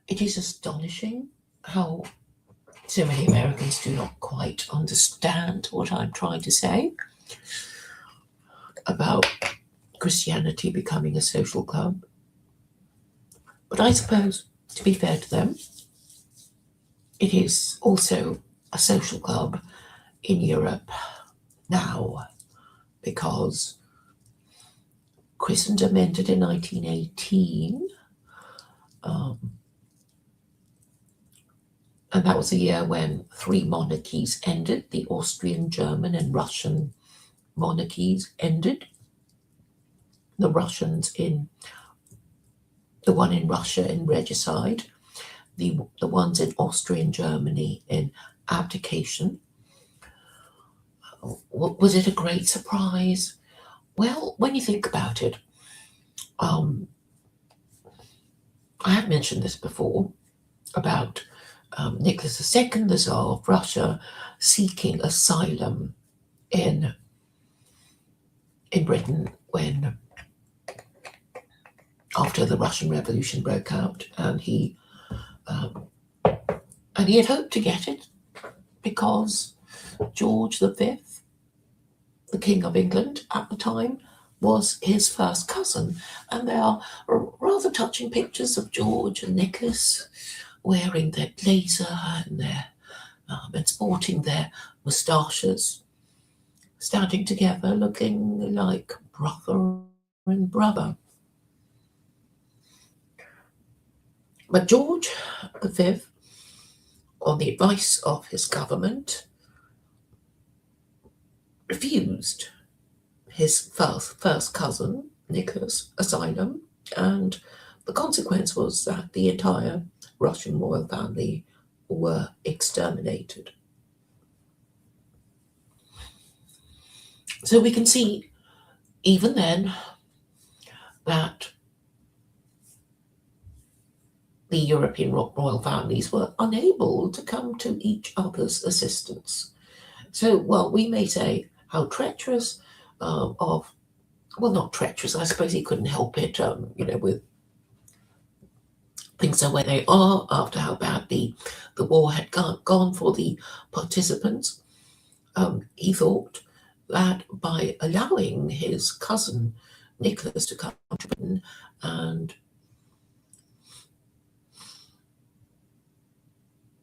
It is astonishing how so many Americans do not quite understand what I'm trying to say about Christianity becoming a social club. But I suppose, to be fair to them, it is also a social club in Europe now because Christendom ended in 1918, and that was the year when three monarchies ended. The Austrian, German, and Russian monarchies ended. The one in Russia in regicide, the ones in Austria and Germany in abdication. Was it a great surprise? Well, when you think about it, I have mentioned this before about Nicholas II, the Tsar of Russia, seeking asylum in Britain when after the Russian Revolution broke out, and he had hoped to get it because George V, the King of England at the time, was his first cousin, and there are rather touching pictures of George and Nicholas wearing their blazer and sporting their moustaches, standing together, looking like brother and brother. But George V, on the advice of his government, refused his first cousin, Nicholas, asylum, and the consequence was that the entire Russian royal family were exterminated. So we can see, even then, that the European royal families were unable to come to each other's assistance. So, well, we may say how treacherous not treacherous, I suppose he couldn't help it, with things the way they are after how badly the war had gone for the participants. He thought that by allowing his cousin Nicholas to come to Britain and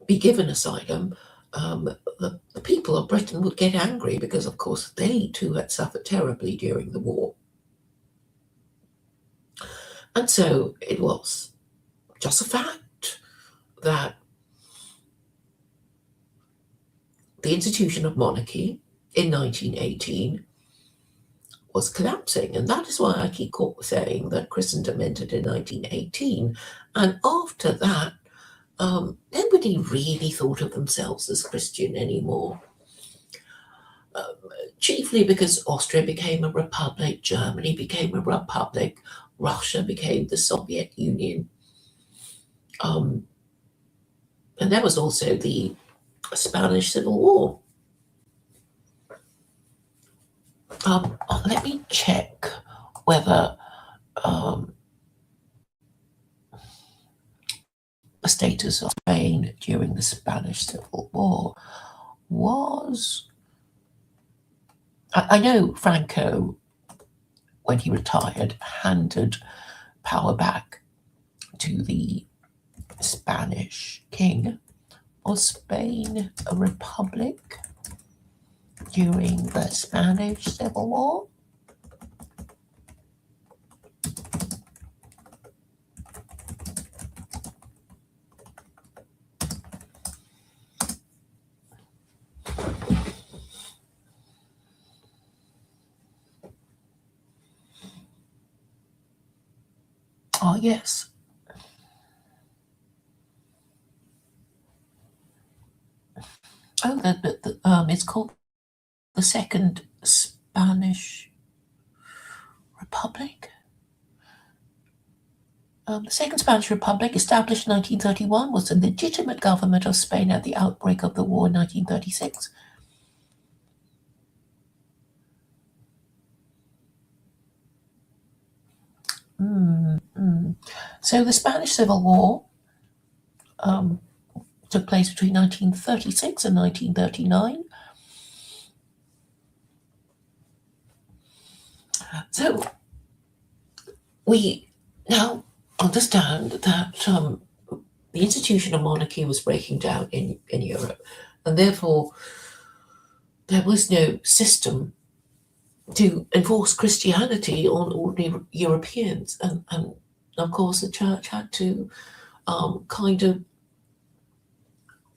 be given asylum, the people of Britain would get angry because, of course, they too had suffered terribly during the war. And so it was just a fact that the institution of monarchy in 1918 was collapsing. And that is why I keep saying that Christendom ended in 1918. And after that, nobody really thought of themselves as Christian anymore. Chiefly because Austria became a republic, Germany became a republic, Russia became the Soviet Union. And there was also the Spanish Civil War. Let me check whether the status of Spain during the Spanish Civil War was... I know Franco, when he retired, handed power back to the Spanish king. Was Spain a republic during the Spanish Civil War? Oh, yes. Oh, it's called the Second Spanish Republic. The Second Spanish Republic, established in 1931, was the legitimate government of Spain at the outbreak of the war in 1936. So the Spanish Civil War took place between 1936 and 1939. So we now understand that the institution of monarchy was breaking down in Europe, and therefore there was no system to enforce Christianity on ordinary Europeans. And of course, the church had to kind of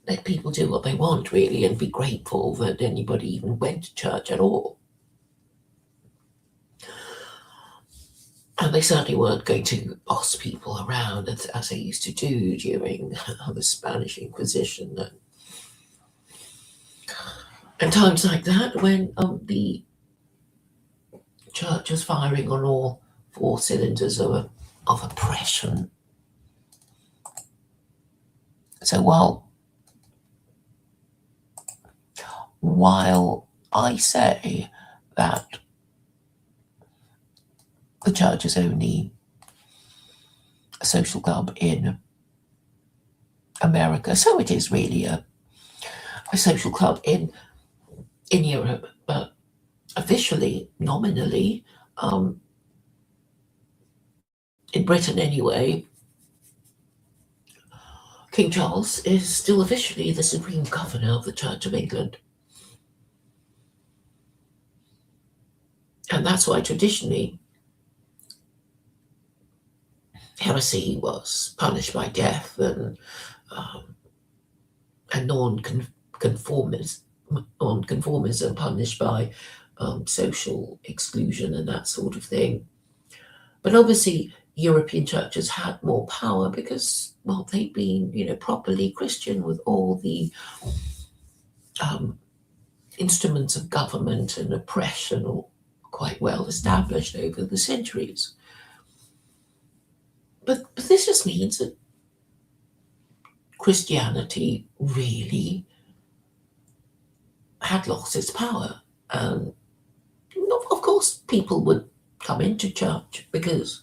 let people do what they want, really, and be grateful that anybody even went to church at all. And they certainly weren't going to boss people around as they used to do during the Spanish Inquisition and times like that, when the church was firing on all four cylinders of oppression. So while I say that the church is only a social club in America, so it is really a social club in Europe, but officially, nominally, in Britain anyway, King Charles is still officially the supreme governor of the Church of England. And that's why traditionally heresy was punished by death, and non-conformism punished by social exclusion and that sort of thing. But obviously, European churches had more power because, well, they'd been, properly Christian, with all the instruments of government and oppression all quite well established over the centuries. But this just means that Christianity really had lost its power. And of course, people would come into church because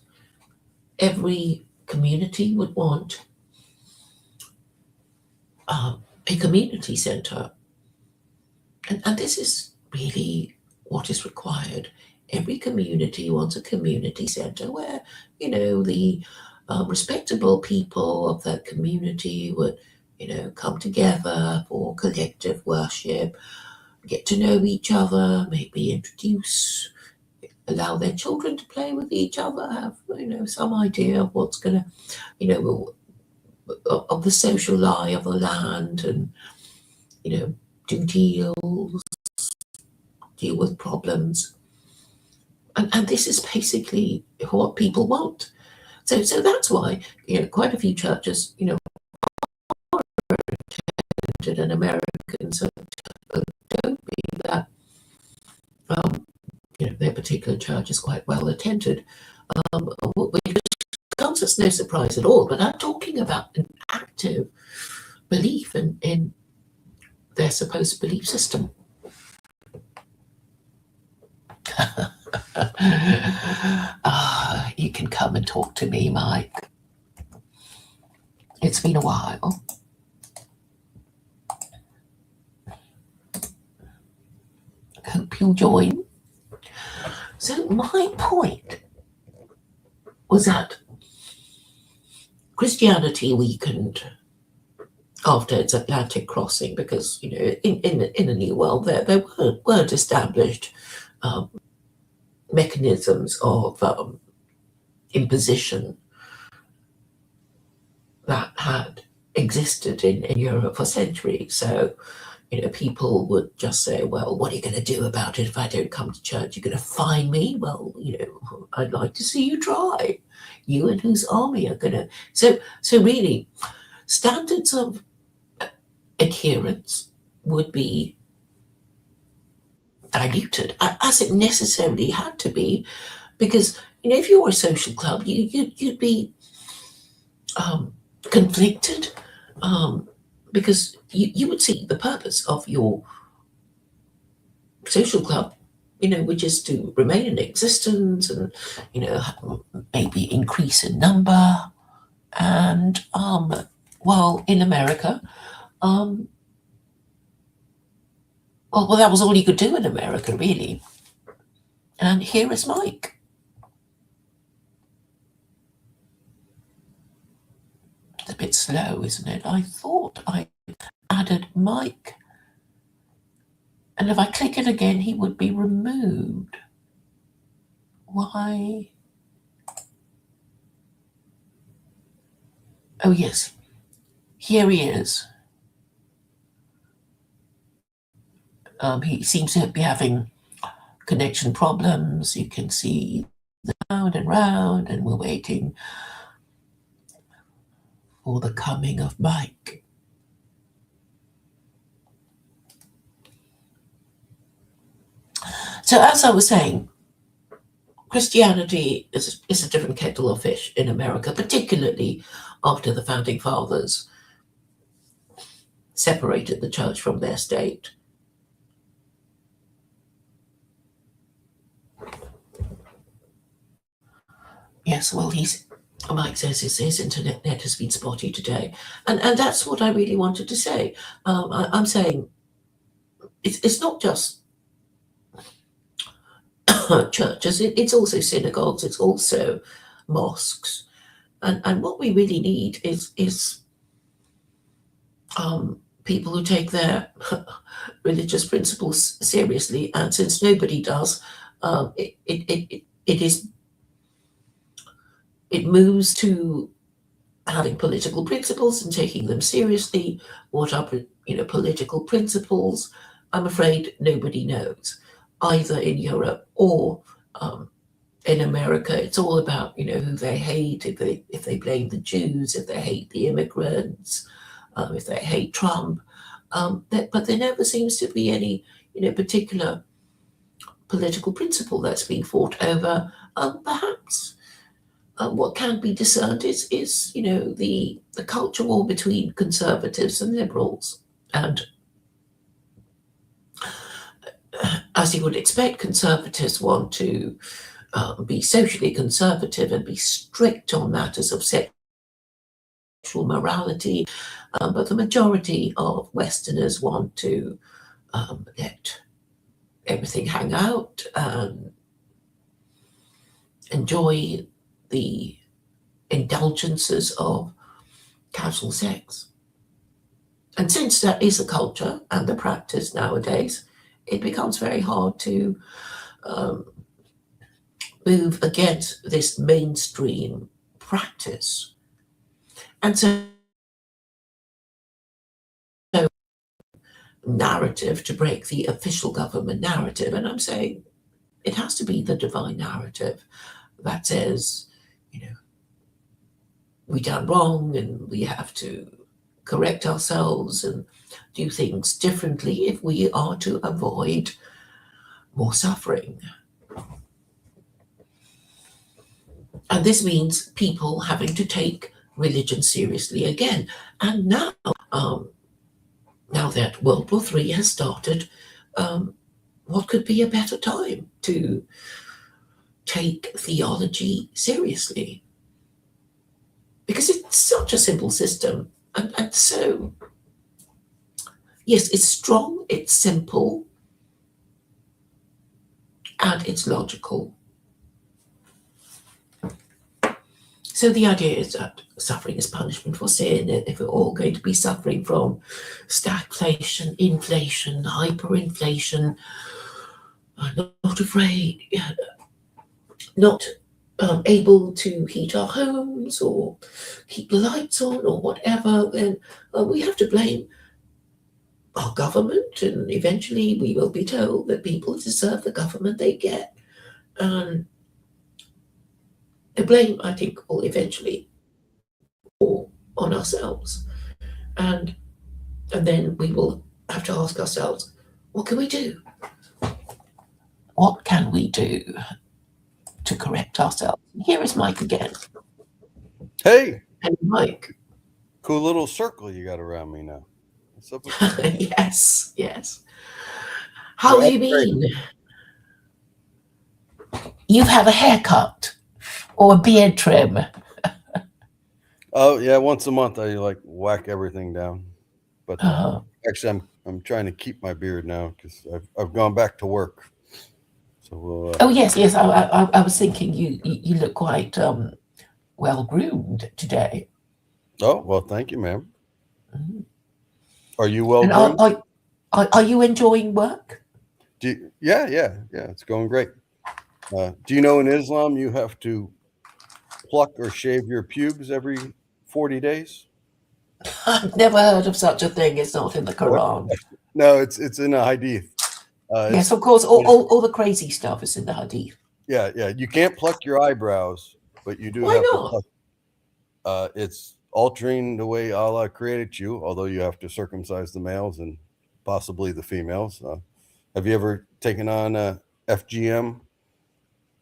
every community would want a community centre. And this is really what is required. Every community wants a community centre where, the respectable people of that community would, come together for collective worship, get to know each other, maybe introduce, allow their children to play with each other, have, some idea of what's going to, of the social lie of the land, and, do deals, deal with problems. And this is basically what people want. So that's why, quite a few churches, are attended, and Americans don't mean that, their particular church is quite well attended, which comes as no surprise at all. But I'm talking about an active belief in their supposed belief system. You can come and talk to me, Mike. It's been a while. Hope you'll join. So my point was that Christianity weakened after its Atlantic crossing because, in the New World there weren't established mechanisms of imposition that had existed in Europe for centuries. So, people would just say, well, what are you going to do about it if I don't come to church? You're going to fine me? Well, I'd like to see you try. You and whose army are going to... So really, standards of adherence would be diluted, as it necessarily had to be, because if you were a social club, you'd be conflicted, because you would see the purpose of your social club, which is to remain in existence and maybe increase in number, and while in America, um, well, that was all he could do in America, really. And here is Mike. It's a bit slow, isn't it? I thought I added Mike. And if I click it again, he would be removed. Why? Oh, yes. Here he is. He seems to be having connection problems. You can see round and round, and we're waiting for the coming of Mike. So, as I was saying, Christianity is a different kettle of fish in America, particularly after the founding fathers separated the church from their state. Yes, well, Mike says his internet has been spotty today, and that's what I really wanted to say. I'm saying it's not just churches; it's also synagogues, it's also mosques, and what we really need is people who take their religious principles seriously, and since nobody does, it moves to having political principles and taking them seriously. What are political principles? I'm afraid nobody knows, either in Europe or in America. It's all about who they hate, if they blame the Jews, if they hate the immigrants, if they hate Trump. But there never seems to be any particular political principle that's being fought over. Perhaps what can be discerned is the culture war between conservatives and liberals, and as you would expect, conservatives want to be socially conservative and be strict on matters of sexual morality, but the majority of Westerners want to let everything hang out and enjoy the indulgences of casual sex. And since that is a culture and a practice nowadays, it becomes very hard to move against this mainstream practice. And so narrative to break the official government narrative, and I'm saying it has to be the divine narrative that says, we done wrong and we have to correct ourselves and do things differently if we are to avoid more suffering. And this means people having to take religion seriously again. And now that World War III has started, what could be a better time to take theology seriously? Because it's such a simple system. And so, yes, it's strong, it's simple, and it's logical. So the idea is that suffering is punishment for sin. If we're all going to be suffering from stagflation, inflation, hyperinflation, not afraid, not able to heat our homes or keep the lights on or whatever, then we have to blame our government, and eventually we will be told that people deserve the government they get. And the blame, I think, will eventually fall on ourselves. And then we will have to ask ourselves, what can we do? What can we do to correct ourselves? Here is Mike again. Hey, And Mike. cool little circle you got around me now. What's up with that? Yes. How have you been? You've had a haircut or a beard trim. Oh yeah, once a month I like whack everything down. But Uh, actually, I'm trying to keep my beard now because I've gone back to work. So we'll. oh yes, yes. I was thinking you look quite well groomed today. Oh well, thank you, ma'am. Mhm. Are you well And groomed? are you enjoying work? Yeah, yeah, yeah. It's going great. Do you know in Islam you have to pluck or shave your pubes every 40 days? I've never heard of such a thing. It's not in the What? Quran. No, it's in a hadith. Yes, It's of course. All the crazy stuff is in the Hadith. yeah, yeah. You can't pluck your eyebrows, but you do Why have to not? pluck. It's altering the way Allah created you, although you have to circumcise the males and possibly the females. Have you ever taken on FGM,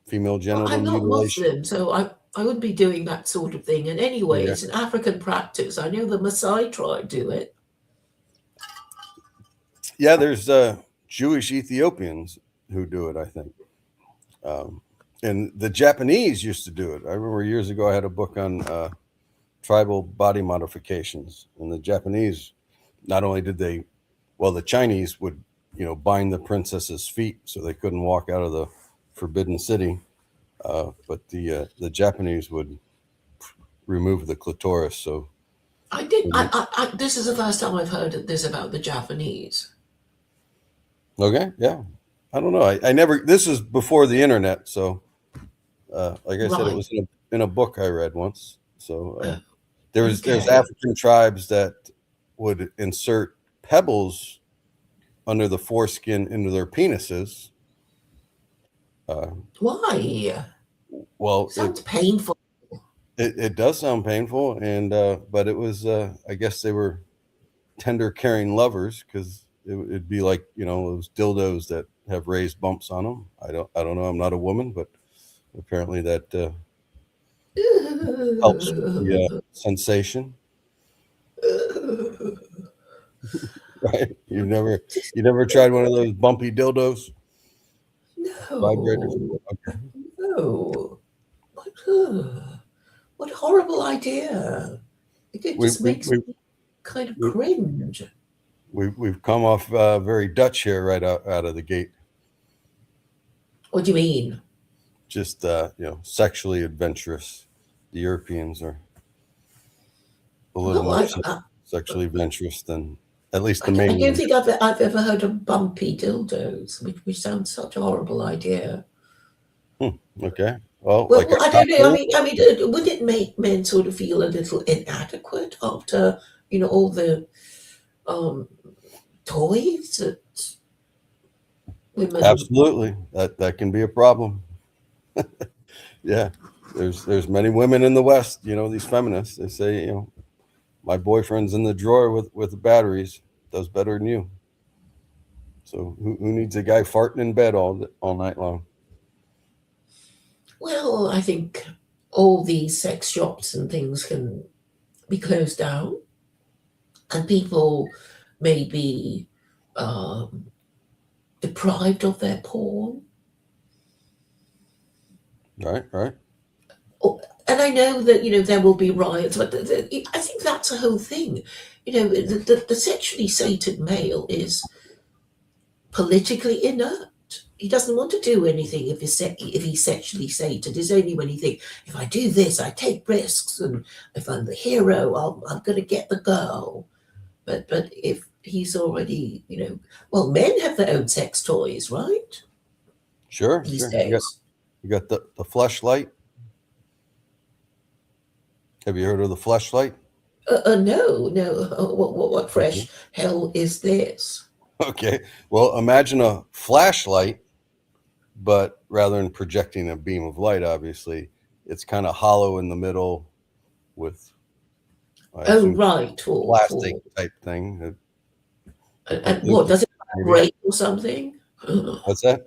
female Well, genital I'm not mutilation? Muslim, so I wouldn't be doing that sort of thing. And anyway, Okay. it's an African practice. I know the Maasai tribe do it. Yeah, there's Jewish Ethiopians who do it, I think. Um, and the Japanese used to do it. I remember years ago I had a book on tribal body modifications, and the Japanese not only did they, well, the Chinese would, bind the princess's feet so they couldn't walk out of the forbidden city, but the Japanese would remove the clitoris. So I did. This is the first time I've heard of this about the Japanese. okay, yeah, I don't know. I never. This is before the internet, so like I said, it Right. was in a book I read once. So there's Okay. African tribes that would insert pebbles under the foreskin into their penises. Uh, Why? well, Sounds painful. it does sound painful, and but it was I guess they were tender, caring lovers because it'd be like those dildos that have raised bumps on them. I don't know. I'm not a woman, but apparently that helps with the sensation. Right? You never tried one of those bumpy dildos vibrators? No, Okay. no. What a horrible idea. It We just we makes we me kind of we cringe. we've come off very Dutch here right out of the gate. What do you mean? Just sexually adventurous. The Europeans are a little Well, more sexually adventurous than at least the I don't mainland. think I've ever heard of bumpy dildos, which sounds such a horrible idea. Okay. Well, Well, like a well, I don't know. cocktail? Would it make men sort of feel a little inadequate after, all the um, toys that women? Absolutely. That can be a problem. Yeah. There's many women in the West, these feminists. They say, my boyfriend's in the drawer with the batteries, does better than you. So who needs a guy farting in bed all night long? Well, I think all these sex shops and things can be closed down, and people may be um, deprived of their porn. Right, right. Oh, and I know that there will be riots, but I think that's a whole thing. The sexually sated male is politically inert. He doesn't want to do anything if he's sexually sated. It's only when he thinks, if I do this, I take risks, and if I'm the hero, I'm going to get the girl. But if he's already, well, men have their own sex toys, right? Sure, These sure. You got days. you got the fleshlight. Have you heard of the fleshlight? No, no. What fresh hell is this? Okay. Well, imagine a flashlight, but rather than projecting a beam of light, obviously, it's kind of hollow in the middle with, I Oh, assume, right. plastic type thing. And what Aluminum, does it maybe. vibrate or something? What's that?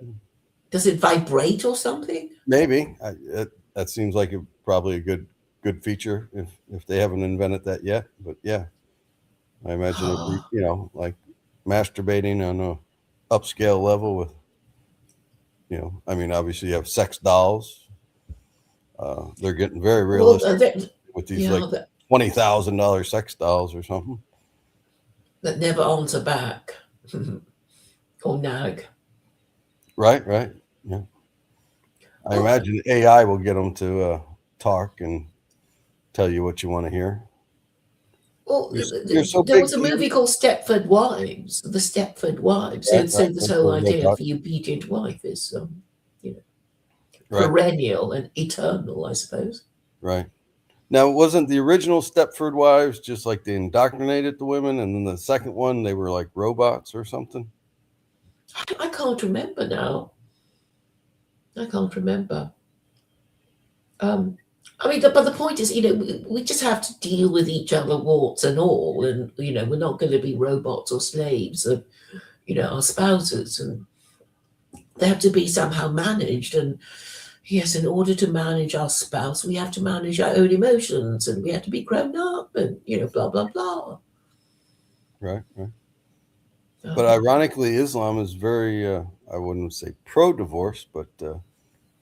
Does it vibrate or something? Maybe. That seems like probably a good feature if they haven't invented that yet. But yeah, I imagine it'd be, like masturbating on a upscale level with, I mean, obviously you have sex dolls. They're getting very Well, realistic with these yeah, like $20,000 sex dolls or something. that never answer back or nag. Right, right. Yeah. I imagine AI will get them to talk and tell you what you want to hear. Well, You're so there big, was a TV. movie called Stepford Wives, The Stepford Wives. Right, So right. this That's whole a idea robot. of the obedient wife is, Right, perennial and eternal, I suppose. right. Now, wasn't the original Stepford Wives just like they indoctrinated the women, and then the second one they were like robots or something? I can't remember now. I can't remember. I mean, but the point is, we just have to deal with each other, warts and all, and we're not going to be robots or slaves of, our spouses, and they have to be somehow managed. And yes, in order to manage our spouse, we have to manage our own emotions, and we have to be grown up, and blah blah blah. Right, right. But ironically, Islam is very, I wouldn't say pro-divorce, but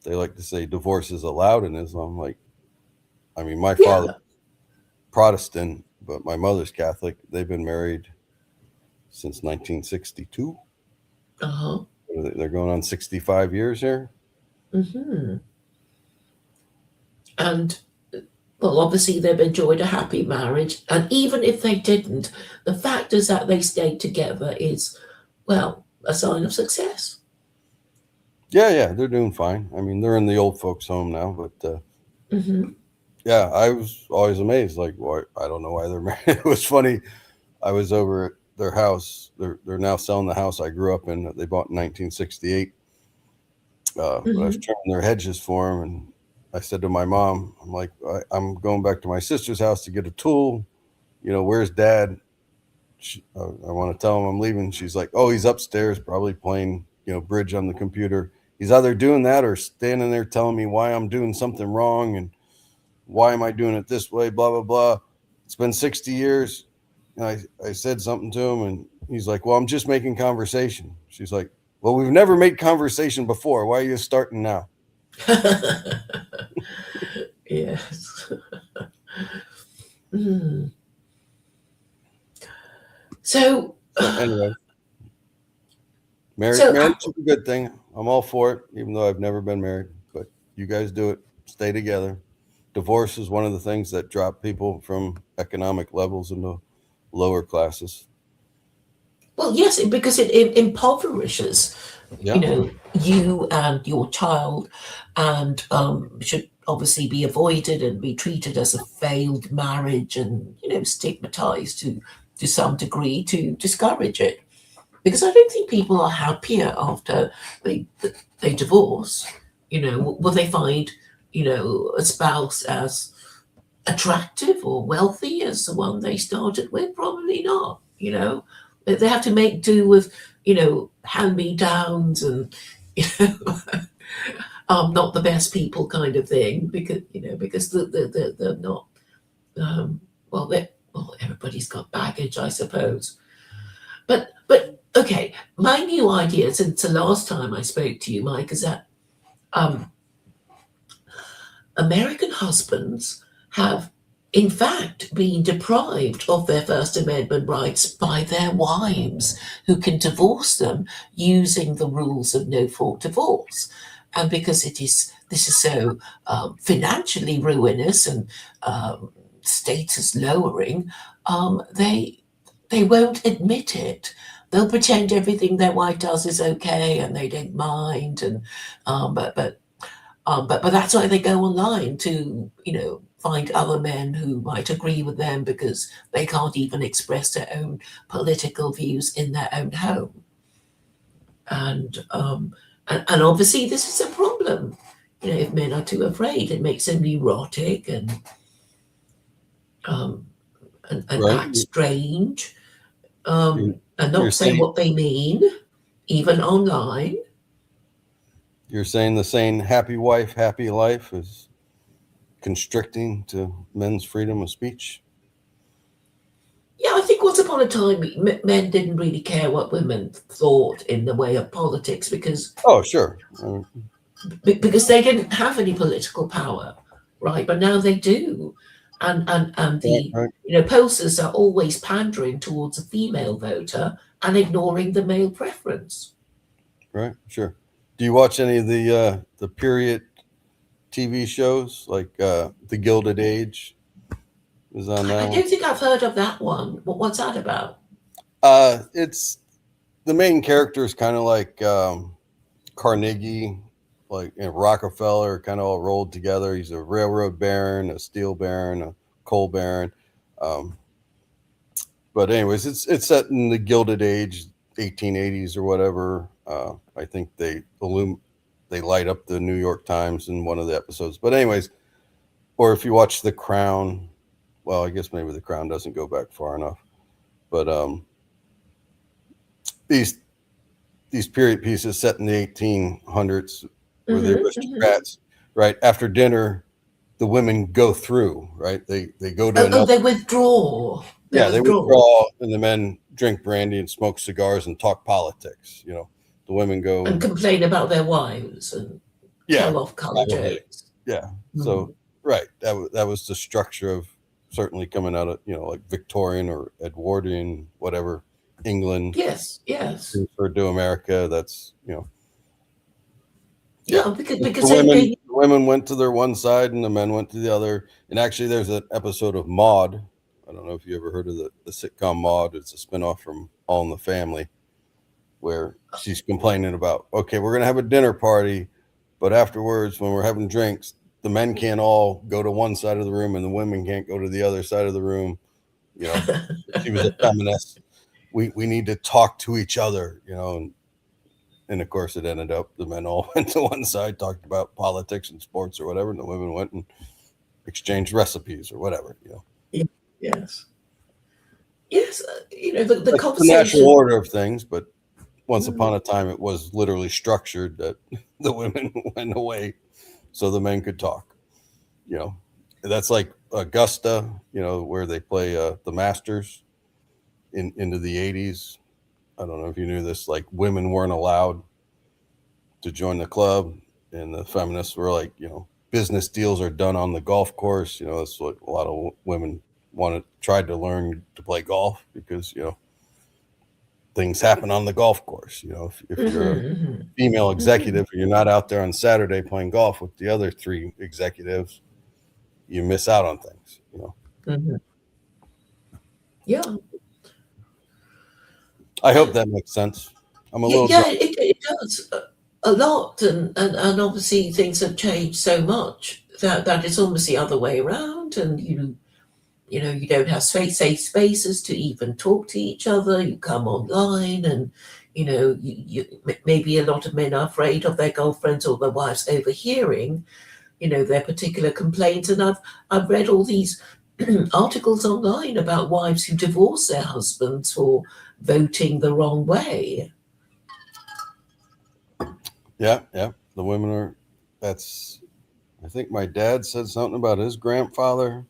they like to say divorce is allowed in Islam. Like, I mean, my father Yeah. Protestant, but my mother's Catholic. They've been married since 1962. Uh-huh. They're going on 65 years here. Hmm. And well, obviously they've enjoyed a happy marriage, and even if they didn't, the fact is that they stayed together is, well, a sign of success. Yeah, yeah, they're doing fine. I mean, they're in the old folks' home now, but Hmm. yeah, I was always amazed. Like, why? I don't know why they're married. It was funny. I was over at their house. They're now selling the house I grew up in that they bought in 1968. But I was Hmm. trimming their hedges for them, and I said to my mom, "I'm like, I'm going back to my sister's house to get a tool. Where's Dad? I want to tell him I'm leaving." She's like, "Oh, he's upstairs, probably playing, bridge on the computer. He's either doing that or standing there telling me why I'm doing something wrong and why am I doing it this way, blah, blah, blah. It's been 60 years." And I said something to him, and he's like, "Well, I'm just making conversation." She's like, "Well, we've never made conversation before. Why are you starting now?" Yes. Mm. So, So anyway, so marriage is a good thing. I'm all for it, even though I've never been married. But you guys do it. Stay together. Divorce is one of the things that drop people from economic levels into lower classes. well, yes, because it impoverishes, Yeah. you and your child, and should obviously be avoided and be treated as a failed marriage, and stigmatized to some degree to discourage it. Because I don't think people are happier after they divorce. Will they find a spouse as attractive or wealthy as the one they started with? Probably not. They have to make do with hand me downs and you know not the best people kind of thing, because they're not well, everybody's got baggage, I suppose. But okay, my new idea since the last time I spoke to you, Mike, is that um, American husbands have, in fact, been deprived of their First Amendment rights by their wives, who can divorce them using the rules of no fault divorce. And because this is so financially ruinous and status lowering, they won't admit it. They'll pretend everything their wife does is okay and they don't mind, and but that's why they go online to find other men who might agree with them, because they can't even express their own political views in their own home. And obviously this is a problem. If men are too afraid, it makes them neurotic um, and Right. act strange, You're, and you're not say saying what they mean, even online. you're saying the saying "happy wife, happy life" is constricting to men's freedom of speech. Yeah, I think once upon a time, men didn't really care what women thought in the way of politics, because Oh, sure. because they didn't have any political power, right? But now they do, and Right, the right, pollsters are always pandering towards a female voter and ignoring the male preference. right. Sure. Do you watch any of the period TV shows like The Gilded Age? Is on that I one? don't think I've heard of that one. What's that about? It's the main character is kind of like Carnegie, like Rockefeller, kind of all rolled together. He's a railroad baron, a steel baron, a coal baron. Um, but anyways, it's set in the Gilded Age, 1880s or whatever. I think they light up the New York Times in one of the episodes. But anyways, or if you watch The Crown, well, I guess maybe The Crown doesn't go back far enough. But these period pieces set in the 1800s where the aristocrats, right after dinner, the women go through, right? They go to another. They withdraw. They withdraw, and the men drink brandy and smoke cigars and talk politics. The women go and complain about their wives and tell off color jokes. Yeah. So right, that was the structure of certainly coming out of like Victorian or Edwardian, whatever, England. Yes. Referred to America. That's because the women went to their one side and the men went to the other. And actually, there's an episode of Maude. I don't know if you ever heard of the sitcom Maude. It's a spinoff from All in the Family, where she's complaining about, okay, we're going to have a dinner party, but afterwards, when we're having drinks, the men can't all go to one side of the room and the women can't go to the other side of the room. She was a feminist. We need to talk to each other, and of course it ended up the men all went to one side, talked about politics and sports or whatever, and the women went and exchanged recipes or whatever. Yes. The conversation. The natural order of things, but once upon a time it was literally structured that the women went away so the men could talk. That's like Augusta, where they play the Masters into the 80s. I don't know if you knew this, like women weren't allowed to join the club, and the feminists were like, business deals are done on the golf course. That's what a lot of women tried to learn to play golf because, things happen on the golf course. If you're a female executive and you're not out there on Saturday playing golf with the other three executives, you miss out on things, Yeah. I hope that makes sense. I'm a little. Yeah, it does a lot, and obviously things have changed so much that it's almost the other way around, and you don't have safe spaces to even talk to each other. You come online, and maybe a lot of men are afraid of their girlfriends or their wives overhearing, their particular complaints. And I've read all these articles online about wives who divorce their husbands for voting the wrong way. Yeah. The women are. I think my dad said something about his grandfather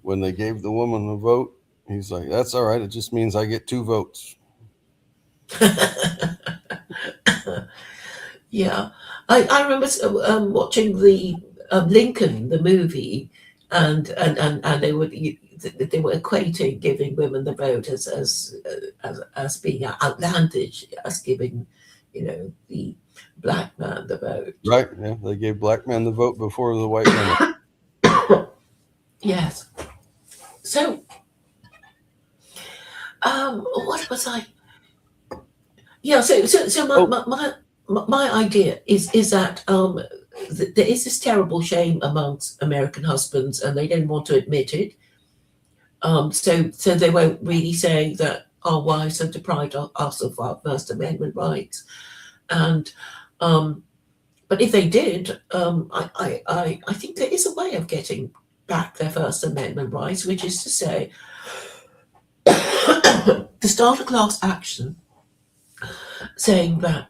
when they gave the woman a vote. He's like, "That's all right. It just means I get 2 votes." Yeah, I remember watching the Lincoln, the movie, and they were equating giving women the vote as being outlandish, as giving the black man the vote. Right. Yeah, they gave black men the vote before the white men. Yes. So, what was I? Yeah. So my idea is that there is this terrible shame amongst American husbands, and they don't want to admit it. So they won't really say that our wives have deprived us of our First Amendment rights, and but if they did, I think there is a way of getting back their First Amendment rights, which is to say, to start a class action saying that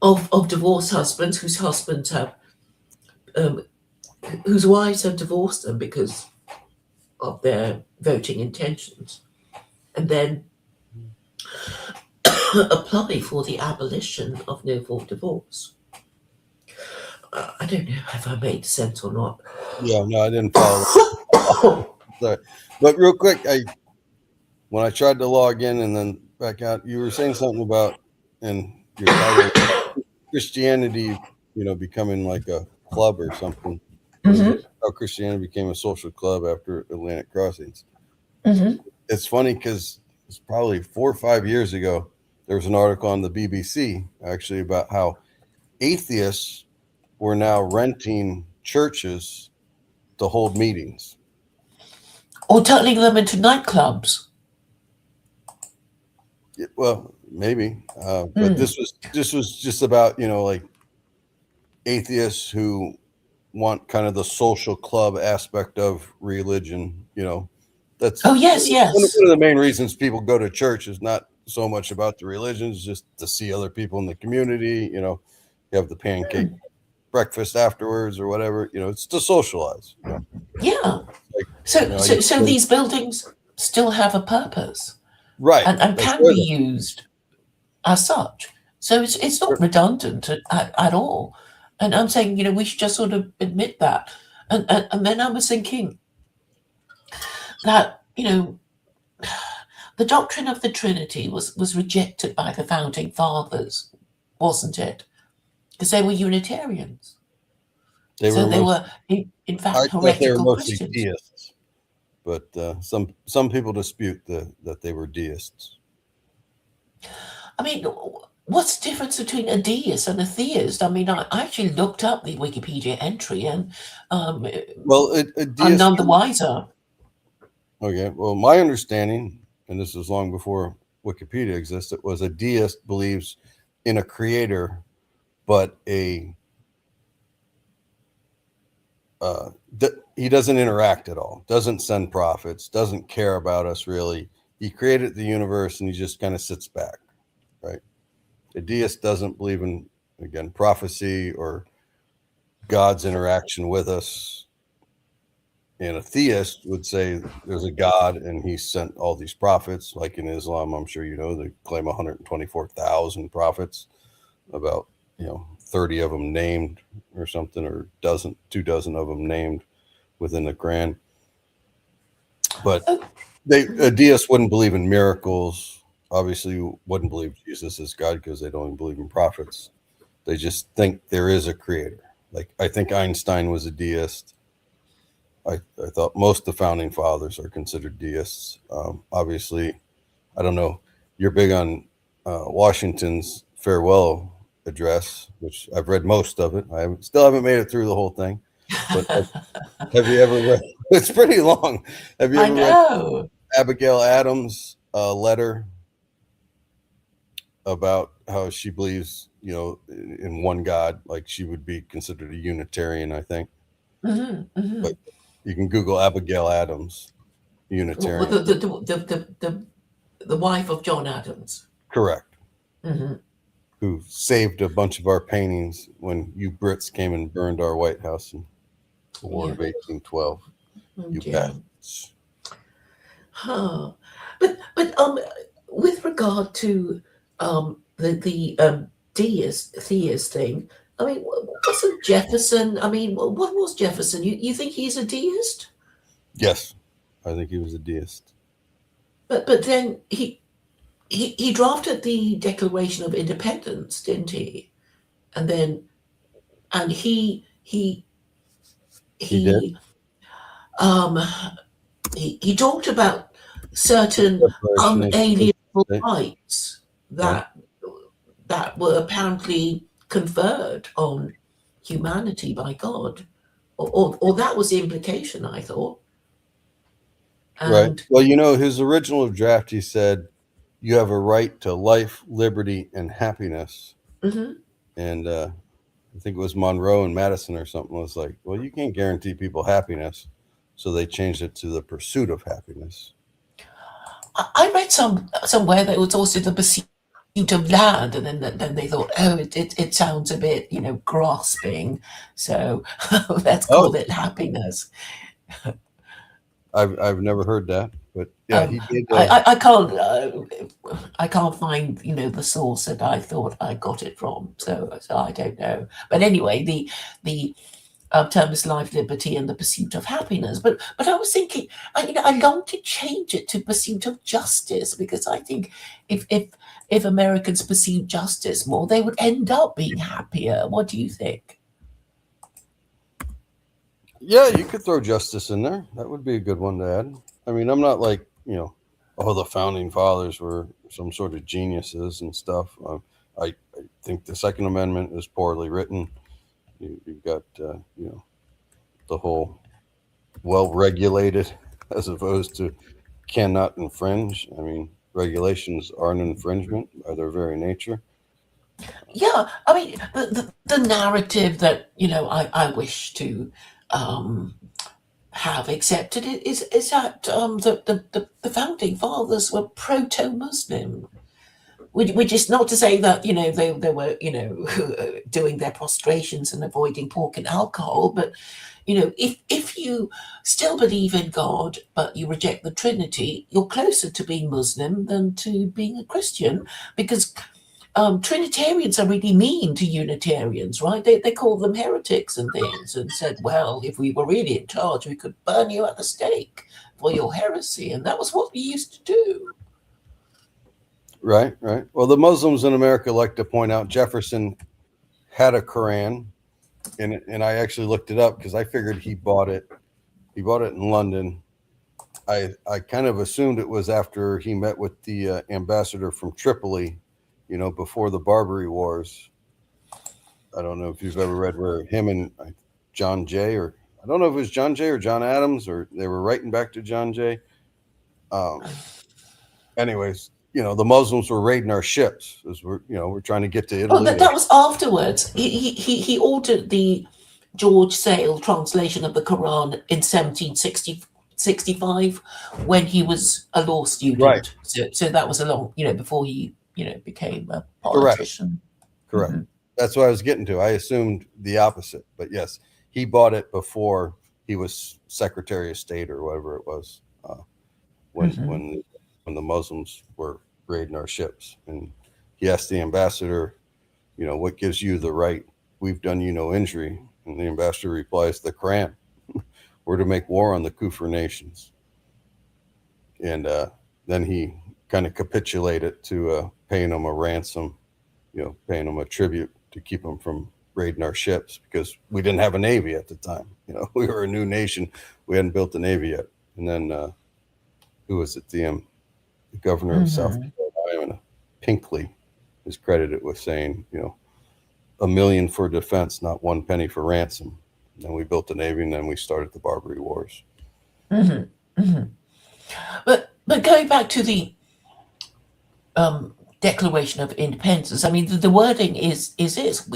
of divorced husbands whose husbands have whose wives have divorced them because of their voting intentions, and then apply for the abolition of no-fault divorce. I don't know if I made sense or not. Yeah, no, I didn't follow. Sorry. But real quick, when I tried to log in and then back out, you were saying something about in your title Christianity, becoming like a club or something. Mm-hmm. How Christianity became a social club after Atlantic Crossings. Mm-hmm. It's funny because it's probably 4 or 5 years ago. There was an article on the BBC actually about how atheists were now renting churches to hold meetings. Or turning them into nightclubs. Well, maybe, but this was just about like atheists who want kind of the social club aspect of religion. That's Oh, yes, one yes. of the main reasons people go to church is not so much about the religion, it's just to see other people in the community. You have the pancake breakfast afterwards or whatever. It's to socialize. Yeah. Like, So these buildings still have a purpose, right, and that's can right. be used as such. So it's not redundant at all. And I'm saying, we should just sort of admit that. And then I was thinking that, the doctrine of the Trinity was rejected by the founding fathers, wasn't it? Because they were Unitarians. They So were they most, were, in I fact, thought they were heretical mostly Christians. deists, but some people dispute that they were deists. I mean, what's the difference between a deist and a theist? I mean, I actually looked up the Wikipedia entry, and Well, a I'm deist. none the wiser. Okay. Well, my understanding, and this was long before Wikipedia existed, was a deist believes in a creator, but he doesn't interact at all, doesn't send prophets, doesn't care about us really. He created the universe and he just kind of sits back, right? A deist doesn't believe in, again, prophecy or God's interaction with us. And a theist would say there's a God and he sent all these prophets, like in Islam. I'm sure they claim 124,000 prophets, about 30 of them named or something, or 2 dozen of them named within the Quran. But a deist wouldn't believe in miracles, obviously wouldn't believe Jesus is God because they don't even believe in prophets. They just think there is a creator. Like, I think Einstein was a deist. I thought most of the founding fathers are considered deists. Obviously, I don't know. You're big on Washington's farewell address, which I've read most of it. I still haven't made it through the whole thing. But have you ever read? It's pretty long. Have you I ever read know. Abigail Adams' letter about how she believes, in one God? Like, she would be considered a Unitarian, I think. But you can Google Abigail Adams, Unitarian. Well, the wife of John Adams. Correct. Mm-hmm. Who saved a bunch of our paintings when you Brits came and burned our White House in the War of 1812. You bastards. Huh. But with regard to the theist thing, I mean, wasn't Jefferson? I mean, what was Jefferson? You think he's a deist? Yes, I think he was a deist. But then he drafted the Declaration of Independence, didn't he? And then he did? He talked about certain unalienable rights that were apparently conferred on humanity by God, or that was the implication, I thought. And right. Well, his original draft, he said, you have a right to life, liberty, and happiness. Mm-hmm. And I think it was Monroe and Madison or something was like, well, you can't guarantee people happiness. So they changed it to the pursuit of happiness. I read somewhere that it was also the pursuit of land, and then they thought, oh, it sounds a bit, grasping, so let's call it happiness. I've never heard that. But yeah, Um, he did. I can't find the source that I thought I got it from, so I don't know. But anyway, the term is life, liberty, and the pursuit of happiness. But I was thinking, I long to change it to pursuit of justice, because I think if Americans pursued justice more, they would end up being happier. What do you think? Yeah, you could throw justice in there. That would be a good one to add. I mean, I'm not like, oh, the founding fathers were some sort of geniuses and stuff. I think the Second Amendment is poorly written. You've got, the whole well regulated as opposed to cannot infringe. I mean, regulations are an infringement by their very nature. Yeah, I mean, the narrative that I wish to have accepted it is that the founding fathers were proto-Muslim, which is not to say that they were doing their prostrations and avoiding pork and alcohol, but if you still believe in God but you reject the Trinity, you're closer to being Muslim than to being a Christian, because Trinitarians are really mean to Unitarians, right? They call them heretics and things, and said, well, if we were really in charge, we could burn you at the stake for your heresy. And that was what we used to do. Right, right. Well, the Muslims in America like to point out Jefferson had a Quran, and I actually looked it up because I figured he bought it. He bought it in London. I kind of assumed it was after he met with the ambassador from Tripoli, before the Barbary Wars. I don't know if you've ever read where him and John Jay, or I don't know if it was John Jay or John Adams, or they were writing back to John Jay. Anyways, the Muslims were raiding our ships as we're trying to get to Italy. Well, that was afterwards. He ordered the George Sale translation of the Quran in 1765 when he was a law student. Right. So that was a long, before he became a politician. Correct. Mm-hmm. That's what I was getting to. I assumed the opposite, but yes, he bought it before he was Secretary of State or whatever it was, when the Muslims were raiding our ships. And he asked the ambassador, what gives you the right? We've done you no injury. And the ambassador replies, the Quran. We're to make war on the Kufr nations. And then he kind of capitulated to paying them a ransom, paying them a tribute to keep them from raiding our ships, because we didn't have a navy at the time. We were a new nation. We hadn't built a navy yet. And then who was it? The governor of South Carolina, Pinkley, is credited with saying, $1 million for defense, not 1 penny for ransom. Then we built the navy, and then we started the Barbary Wars. Mm-hmm. Mm-hmm. But going back to the Declaration of Independence, I mean, the wording is this: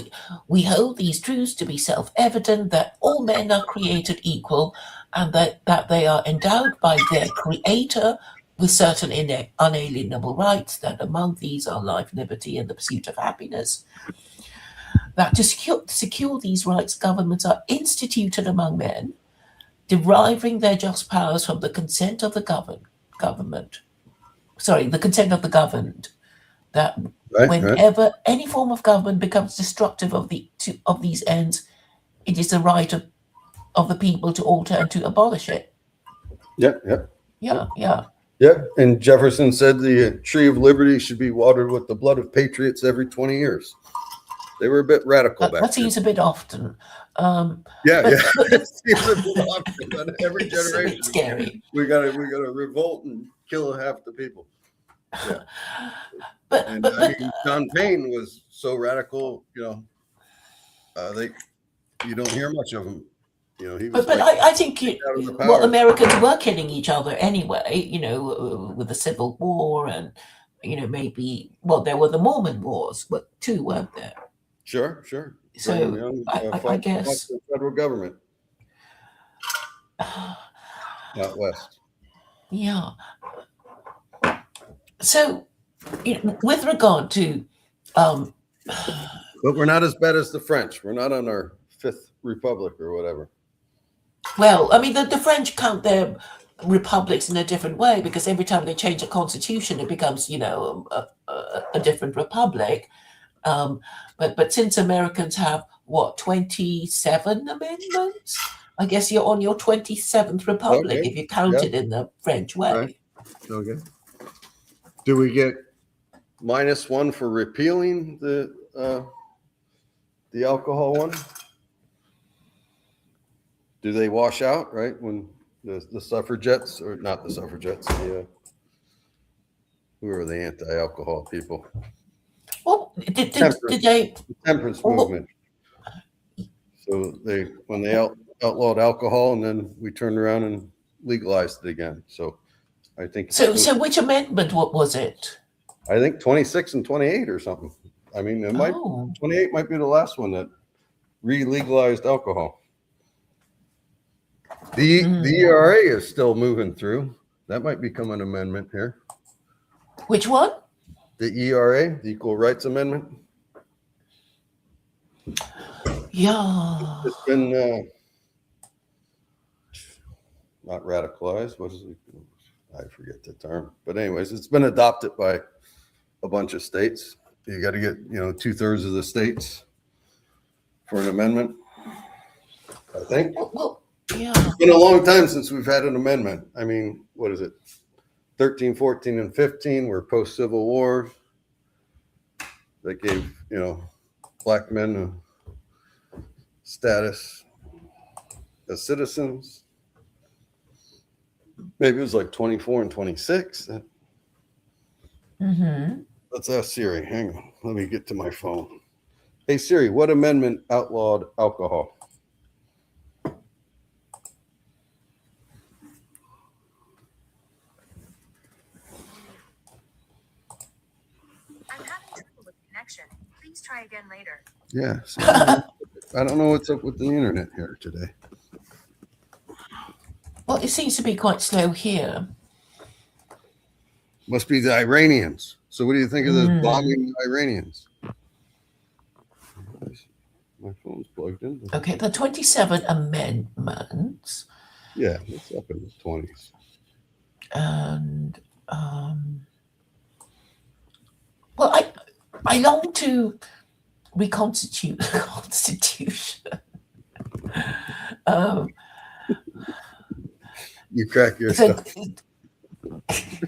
we hold these truths to be self-evident, that all men are created equal, and that they are endowed by their Creator with certain unalienable rights, that among these are life, liberty, and the pursuit of happiness. That to secure these rights, governments are instituted among men, deriving their just powers from the consent of the government. Sorry, the consent of the governed. That whenever any form of government becomes destructive of these ends, it is the right of the people to alter and to abolish it. Yeah. And Jefferson said the tree of liberty should be watered with the blood of patriots every 20 years. They were a bit radical back then. That seems a bit often. It seems a bit often. But every generation, it's scary. We gotta revolt and kill half the people. Yeah. But John Payne was so radical. You don't hear much of him. He was. But I think Americans were killing each other anyway. With the Civil War and maybe there were the Mormon Wars, but 2 weren't there. Sure. So I guess the federal government out west. Yeah. So, with regard to, but we're not as bad as the French. We're not on our 5th republic or whatever. Well, I mean, the French count their republics in a different way, because every time they change a constitution, it becomes, a different republic. But since Americans have what 27 amendments, I guess you're on your 27th republic Okay. if you count Yeah. it in the French way. Right. Okay. Do we get -1 for repealing the alcohol one? Do they wash out, right, when the suffragettes, or not the suffragettes, who are the anti-alcohol people? Well, did they? The temperance Well, movement. So when they outlawed alcohol, and then we turned around and legalized it again. So I think So which amendment? What was it? I think 26 and 28 or something. I mean, 28 might be the last one that re-legalized alcohol. The ERA is still moving through. That might become an amendment here. Which one? The ERA, the Equal Rights Amendment. Yeah. It's been not radicalized. What is it? I forget the term. But anyways, it's been adopted by a bunch of states. You got to get 2/3 of the states for an amendment, I think. Well, yeah. It's been a long time since we've had an amendment. I mean, what is it? 13, 14, and 15 were post-Civil War that gave, black men a status as citizens. Maybe it was like 24 and 26. Let's ask Siri. Hang on. Let me get to my phone. Hey, Siri, what amendment outlawed alcohol? I'm having trouble with connection. Please try again later. Yeah. I don't know what's up with the internet here today. Well, it seems to be quite slow here. Must be the Iranians. So what do you think of this bombing the Iranians? My phone's plugged in. Okay, the 27 amendments. Yeah, it's up in the 20s. And well, I long to reconstitute the Constitution. You crack your So, stuff.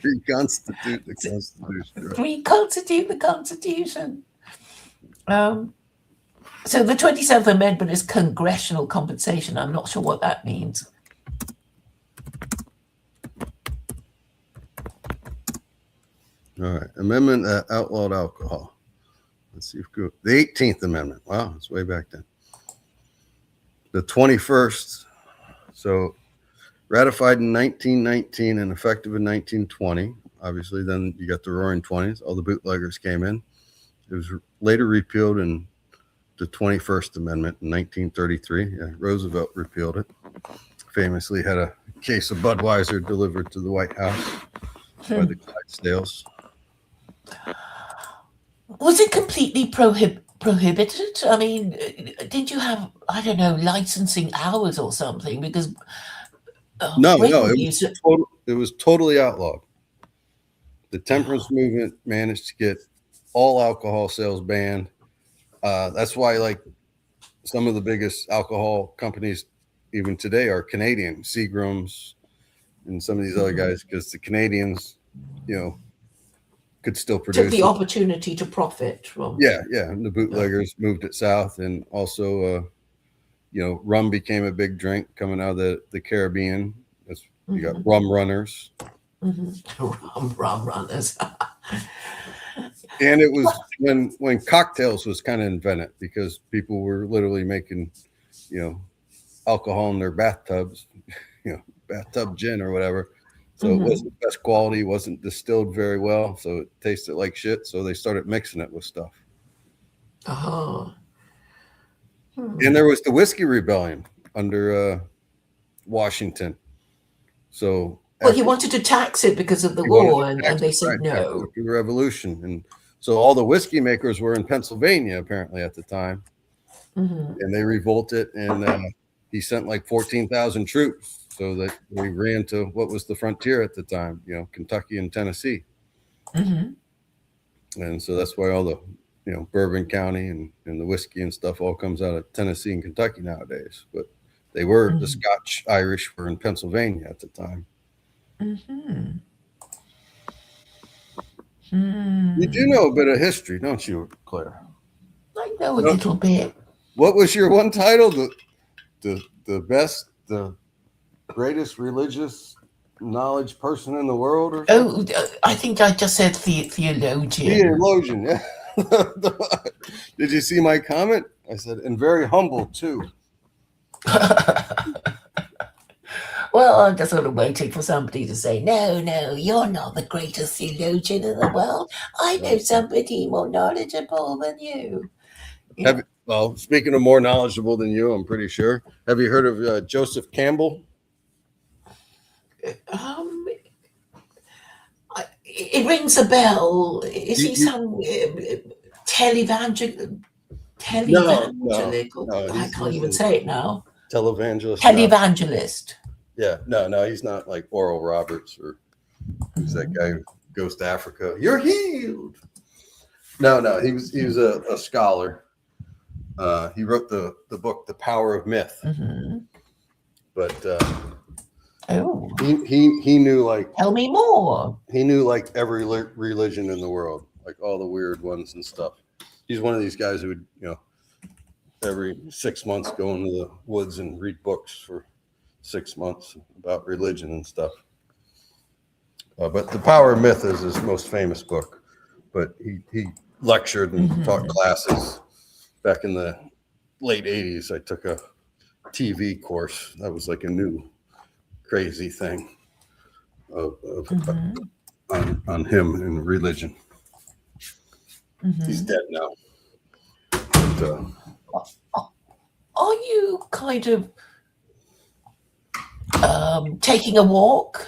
Reconstitute the Constitution. Right? reconstitute the Constitution. So the 27th Amendment is congressional compensation. I'm not sure what that means. All right. Amendment that outlawed alcohol. Let's see if the 18th Amendment. Wow, it's way back then. The 21st. So ratified in 1919 and effective in 1920. Obviously, then you got the Roaring 20s. All the bootleggers came in. It was later repealed in the 21st Amendment in 1933. Yeah, Roosevelt repealed it. Famously had a case of Budweiser delivered to the White House by the Clydesdales. Was it completely prohibited? I mean, did you have, I don't know, licensing hours or something? Because No, it was totally outlawed. The temperance movement managed to get all alcohol sales banned. That's why, like, some of the biggest alcohol companies, even today, are Canadian, Seagram's, and some of these other guys, because the Canadians, could still produce. Took the opportunity to profit from. Yeah. And the bootleggers moved it south, and also, rum became a big drink coming out of the Caribbean. You got rum runners. Rum runners. And it was when cocktails was kind of invented, because people were literally making, alcohol in their bathtubs, bathtub gin or whatever. So it wasn't best quality, wasn't distilled very well, so it tasted like shit. So they started mixing it with stuff. And there was the whiskey rebellion under Washington. So he wanted to tax it because of the war, and they said no. The revolution. And so all the whiskey makers were in Pennsylvania, apparently, at the time. And they revolted, and he sent like 14,000 troops so that we ran to what was the frontier at the time, Kentucky and Tennessee. Hmm. And so that's why all the, Bourbon County and the whiskey and stuff all comes out of Tennessee and Kentucky nowadays. But they were, the Scotch Irish were in Pennsylvania at the time. Hmm. You do know a bit of history, don't you, Claire? I know a little bit. What was your one title? The greatest religious knowledge person in the world, or something? Oh, I think I just said theologian. Theologian, yeah. Did you see my comment? I said, and very humble too. Well, I'm just sort of waiting for somebody to say, no, you're not the greatest theologian in the world. I know somebody more knowledgeable than you. Well, speaking of more knowledgeable than you, I'm pretty sure. Have you heard of Joseph Campbell? It rings a bell. Is he some televangelic? No, I can't even say it now. Televangelist. Televangelist. Yeah, no, he's not like Oral Roberts or who's that guy who goes to Africa. You're healed. No, he was a scholar. He wrote the book The Power of Myth. Mm-hmm. But Oh, he knew, like, tell me more. he knew like every religion in the world, like all the weird ones and stuff. He's one of these guys who would, every 6 months go into the woods and read books for 6 months about religion and stuff. But The Power of Myth is his most famous book. But he lectured and taught classes back in the late 80s. I took a TV course. That was like a new crazy thing on him and religion. He's dead now. But, Are you kind of taking a walk?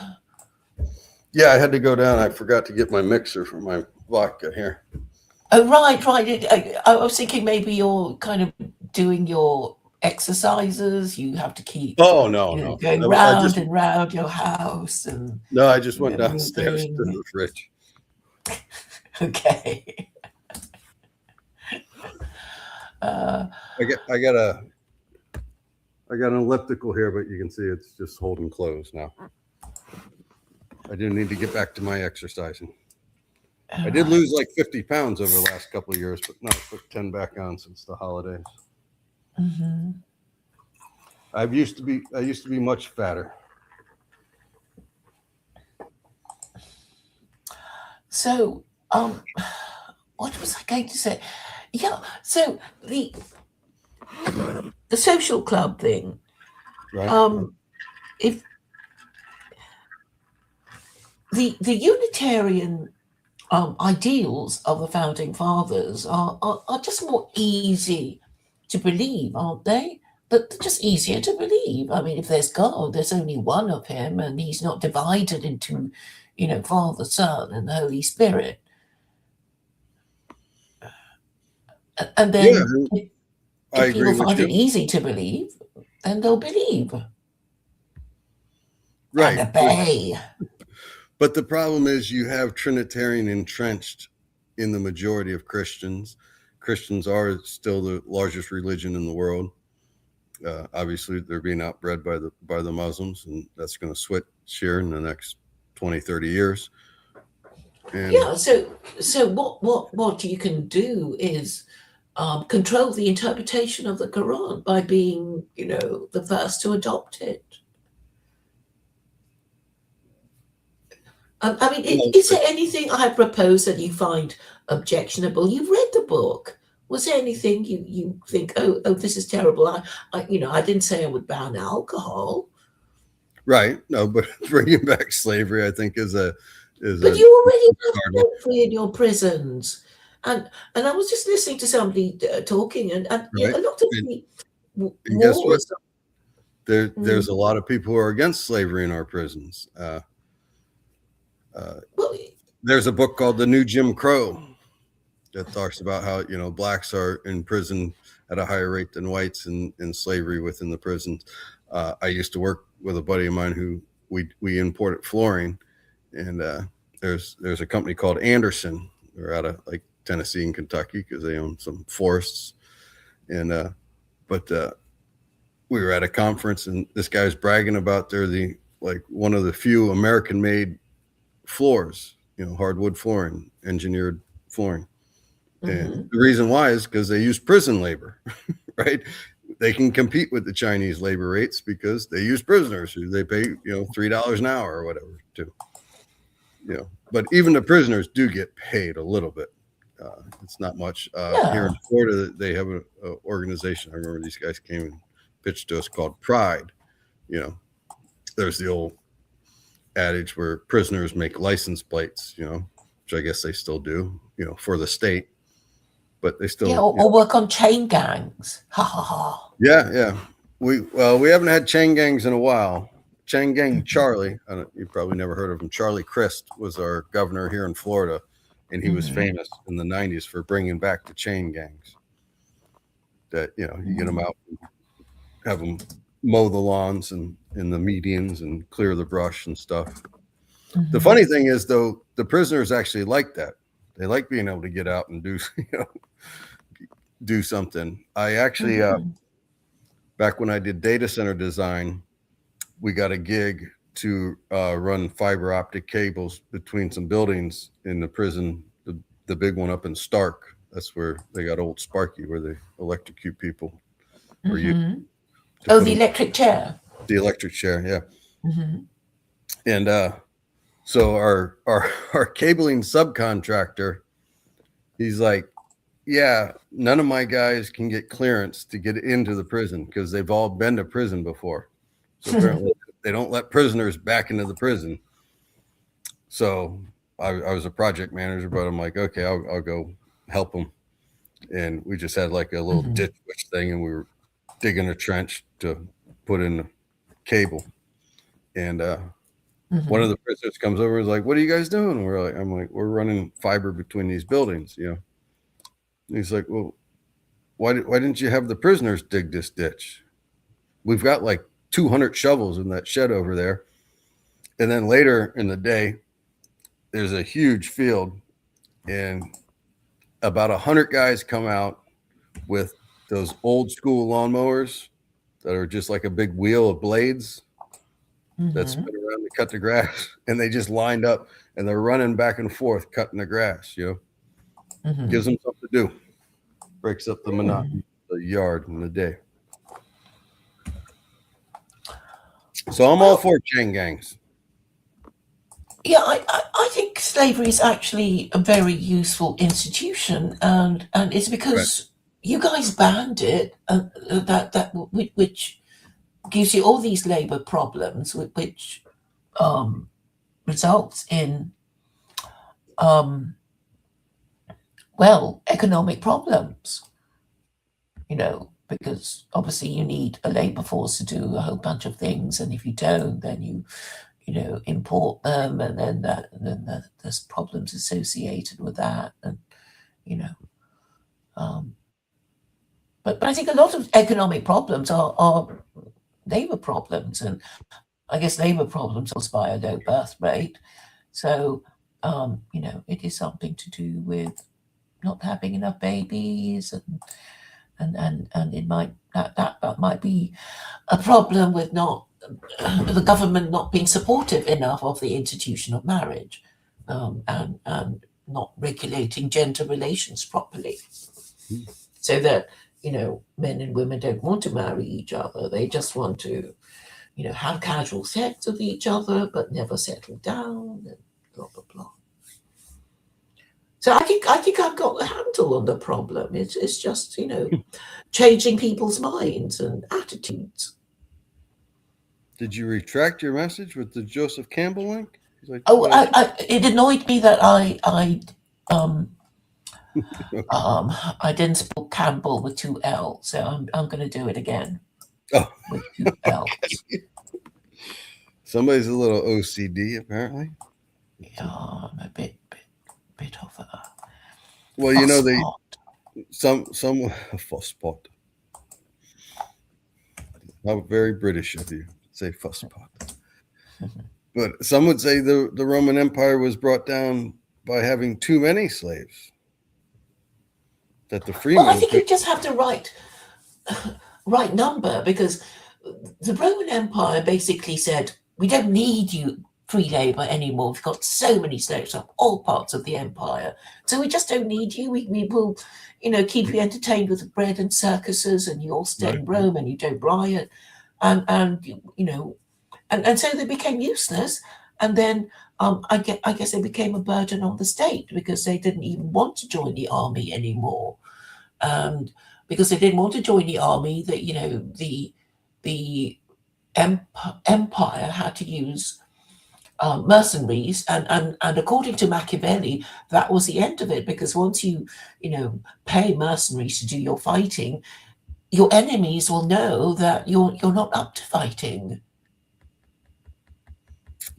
yeah, I had to go down. I forgot to get my mixer for my vodka here. Oh, right. I was thinking maybe you're kind of doing your exercises. You have to keep Oh, no. going No, round and round your house. And No, I just went Yeah, downstairs to moving. the fridge. okay. I got an elliptical here, but you can see it's just holding closed now. I do need to get back to my exercising. I did lose like 50 pounds over the last couple of years, but now I put 10 back on since the holidays. I used to be much fatter. So, what was I going to say? Yeah. So the social club thing. Right? If the Unitarian ideals of the founding fathers are just more easy to believe, aren't they? They're just easier to believe. I mean, if there's God, there's only one of him, and he's not divided into, Father, Son, and the Holy Spirit. And then I if agree people find with it you. easy to believe, then they'll believe Right. and obey. But the problem is you have Trinitarian entrenched in the majority of Christians. Christians are still the largest religion in the world. Obviously, they're being outbred by the Muslims, and that's going to switch here in the next 20, 30 years. And Yeah. So what you can do is control the interpretation of the Quran by being, the first to adopt it. I mean, is there anything I propose that you find objectionable? You've read the book. Was there anything you think, oh, this is terrible? I didn't say I would ban alcohol. right, no, but bringing back slavery, I think, is But you already have slavery in your prisons, and I was just listening to somebody talking, and a lot of the and guess what? wars. There's a lot of people who are against slavery in our prisons. Well, There's a book called The New Jim Crow, that talks about how, you know, blacks are in prison at a higher rate than whites in slavery within the prisons. I used to work with a buddy of mine who we imported flooring, and there's a company called Anderson. They're out of like Tennessee and Kentucky because they own some forests. And but we were at a conference, and this guy's bragging about they're the like one of the few American-made floors, you know, hardwood flooring, engineered flooring. And the reason why is because they use prison labor, right? They can compete with the Chinese labor rates because they use prisoners who they pay, you know, $3 an hour or whatever too. You know, but even the prisoners do get paid a little bit. It's not much. Here in Florida, they have an organization. I remember these guys came and pitched to us called Pride. You know, there's the old adage where prisoners make license plates, you know, which I guess they still do, you know, for the state. But they still or work on chain gangs. Ha ha ha. Yeah. We haven't had chain gangs in a while. Chain Gang Charlie, you probably never heard of him. Charlie Crist was our governor here in Florida, and he was famous in the 90s for bringing back the chain gangs. That, you know, you get them out, and have them mow the lawns and in the medians and clear the brush and stuff. The funny thing is, though, the prisoners actually like that. They like being able to get out and do, you know, do something. I actually, back when I did data center design, we got a gig to run fiber optic cables between some buildings in the prison, the big one up in Stark. That's where they got old Sparky, where they electrocute people. The electric chair. The electric chair, yeah. And so our cabling subcontractor, he's like, yeah, none of my guys can get clearance to get into the prison because they've all been to prison before. So apparently they don't let prisoners back into the prison. So I was a project manager, but I'm like, okay, I'll go help them. And we just had like a little ditch witch thing, and we were digging a trench to put in the cable. And one of the prisoners comes over and is like, what are you guys doing? And I'm like, we're running fiber between these buildings, you know. And he's like, well, why didn't you have the prisoners dig this ditch? We've got like 200 shovels in that shed over there. And then later in the day, there's a huge field, and about 100 guys come out with those old school lawnmowers that are just like a big wheel of blades that spin around to cut the grass, and they just lined up and they're running back and forth cutting the grass, you know. Gives them something to do, breaks up the monotony of the yard in the day. So I'm all for chain gangs. Yeah, I think slavery is actually a very useful institution, and it's because you guys banned it, which gives you all these labor problems, which results in economic problems. You know, because obviously you need a labor force to do a whole bunch of things, and if you don't, then you import them, and then there's problems associated with that, and you know. But I think a lot of economic problems are labor problems, and I guess labor problems are caused by a low birth rate. So you know, it is something to do with not having enough babies, and it might that might be a problem with not the government not being supportive enough of the institution of marriage, and not regulating gender relations properly, so that, you know, men and women don't want to marry each other. They just want to, you know, have casual sex with each other, but never settle down, and blah blah blah. So I think I've got the handle on the problem. It's just, you know, changing people's minds and attitudes. Did you retract your message with the Joseph Campbell link? Like, it annoyed me that I didn't spell Campbell with 2 L's, so I'm going to do it again with 2 L's. Somebody's a little OCD, apparently. Yeah, I'm a bit of a. Well, you know, they Phosphot. some Fosspot. How very British of you to say Fosspot. But some would say the Roman Empire was brought down by having too many slaves. That the Well, I freemen think could, you just have to right number, because the Roman Empire basically said, we don't need you free labor anymore. We've got so many slaves from all parts of the empire. So we just don't need you. We will, keep you entertained with bread and circuses, and you all stay right? in Rome and you don't riot. And so they became useless. And then I guess they became a burden on the state because they didn't even want to join the army anymore. And because they didn't want to join the army, that the empire had to use mercenaries, and according to Machiavelli, that was the end of it, because once pay mercenaries to do your fighting, your enemies will know that you're not up to fighting.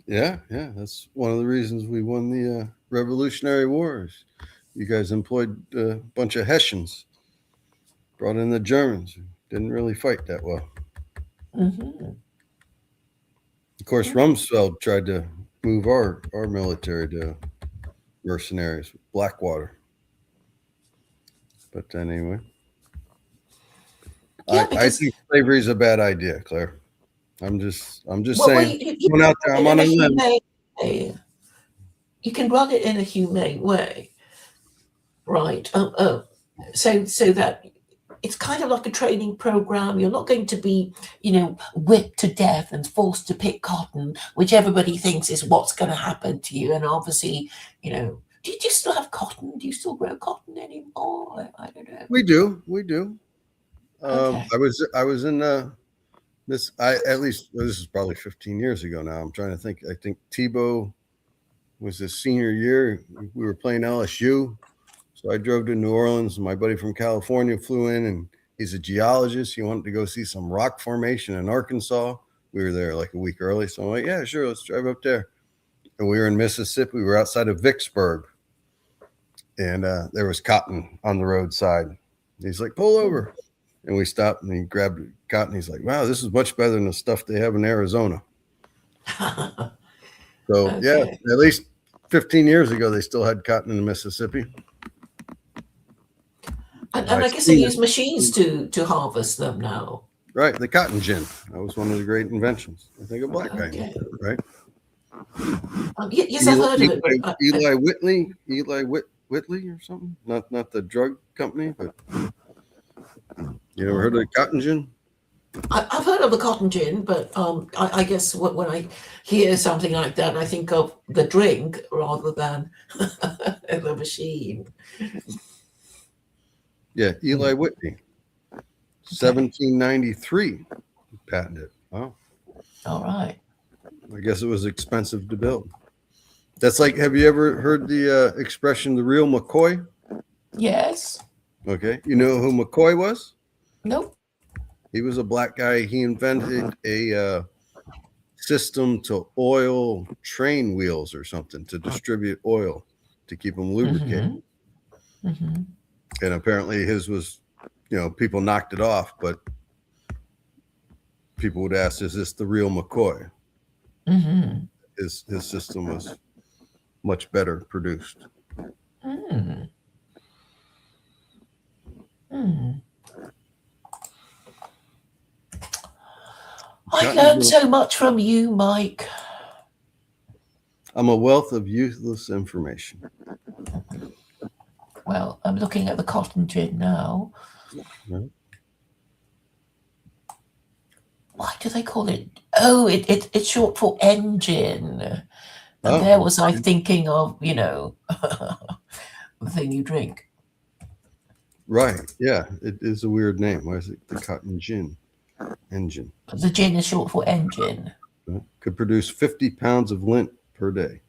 Yeah. That's one of the reasons we won the Revolutionary Wars. You guys employed a bunch of Hessians, brought in the Germans, who didn't really fight that well. Hmm. Of course, Rumsfeld tried to move our military to mercenaries, Blackwater. But anyway, Yeah, I because think slavery is a bad idea, Claire. I'm just well, saying. Going out there, I'm on a limb. way. You can run it in a humane way, right? So that it's kind of like a training program. You're not going to be, whipped to death and forced to pick cotton, which everybody thinks is what's going to happen to you. And obviously, do you still have cotton? Do you still grow cotton anymore? I don't know. We do. Okay. I was in this. At least this is probably 15 years ago now. I'm trying to think. I think Tebow was his senior year. We were playing LSU. So I drove to New Orleans. My buddy from California flew in, and he's a geologist. He wanted to go see some rock formation in Arkansas. We were there like a week early. So I'm like, yeah, sure, let's drive up there. And we were in Mississippi. We were outside of Vicksburg. And there was cotton on the roadside. He's like, pull over. And we stopped, and he grabbed cotton. He's like, wow, this is much better than the stuff they have in Arizona. So, Okay. yeah, at least 15 years ago, they still had cotton in Mississippi. And I guess they use machines to harvest them now. Right, the cotton gin. That was one of the great inventions. I think a black guy, Okay. right? Yes, I've heard of it. Eli Whitley or something. Not the drug company, but you ever heard of the cotton gin? I've heard of the cotton gin, but I guess when I hear something like that, I think of the drink rather than the machine. Yeah, Eli Whitney, 1793, patented. Wow, All right. I guess it was expensive to build. That's like, have you ever heard the expression "the real McCoy"? Yes. Okay, you know who McCoy was? Nope. He was a black guy. He invented a system to oil train wheels or something, to distribute oil to keep them lubricated. Mm-hmm. And apparently his was, people knocked it off, but people would ask, is this the real McCoy? Mm-hmm. His system was much better produced. Mm. Mm. I learned so much from you, Mike. I'm a wealth of useless information. Well, I'm looking at the cotton gin now. Yeah. Why do they call it? Oh, it's short for engine. And there was I thinking of, the thing you drink. Right. Yeah, it is a weird name. Why is it the cotton gin? Engine. The gin is short for engine. Could produce 50 pounds of lint per day,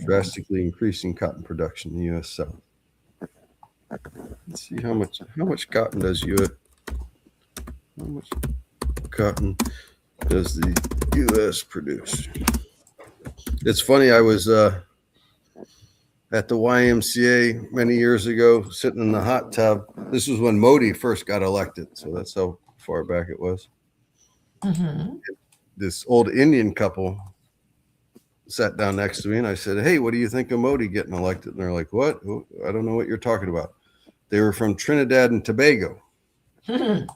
drastically increasing cotton production in the U.S. South. Let's see how much cotton does how much cotton does the U.S. produce? It's funny. I at the YMCA many years ago, sitting in the hot tub. This was when Modi first got elected, so that's how far back it was. Mm-hmm. This old Indian couple sat down next to me, and I said, "Hey, what do you think of Modi getting elected?" And they're like, "What? I don't know what you're talking about." They were from Trinidad and Tobago. And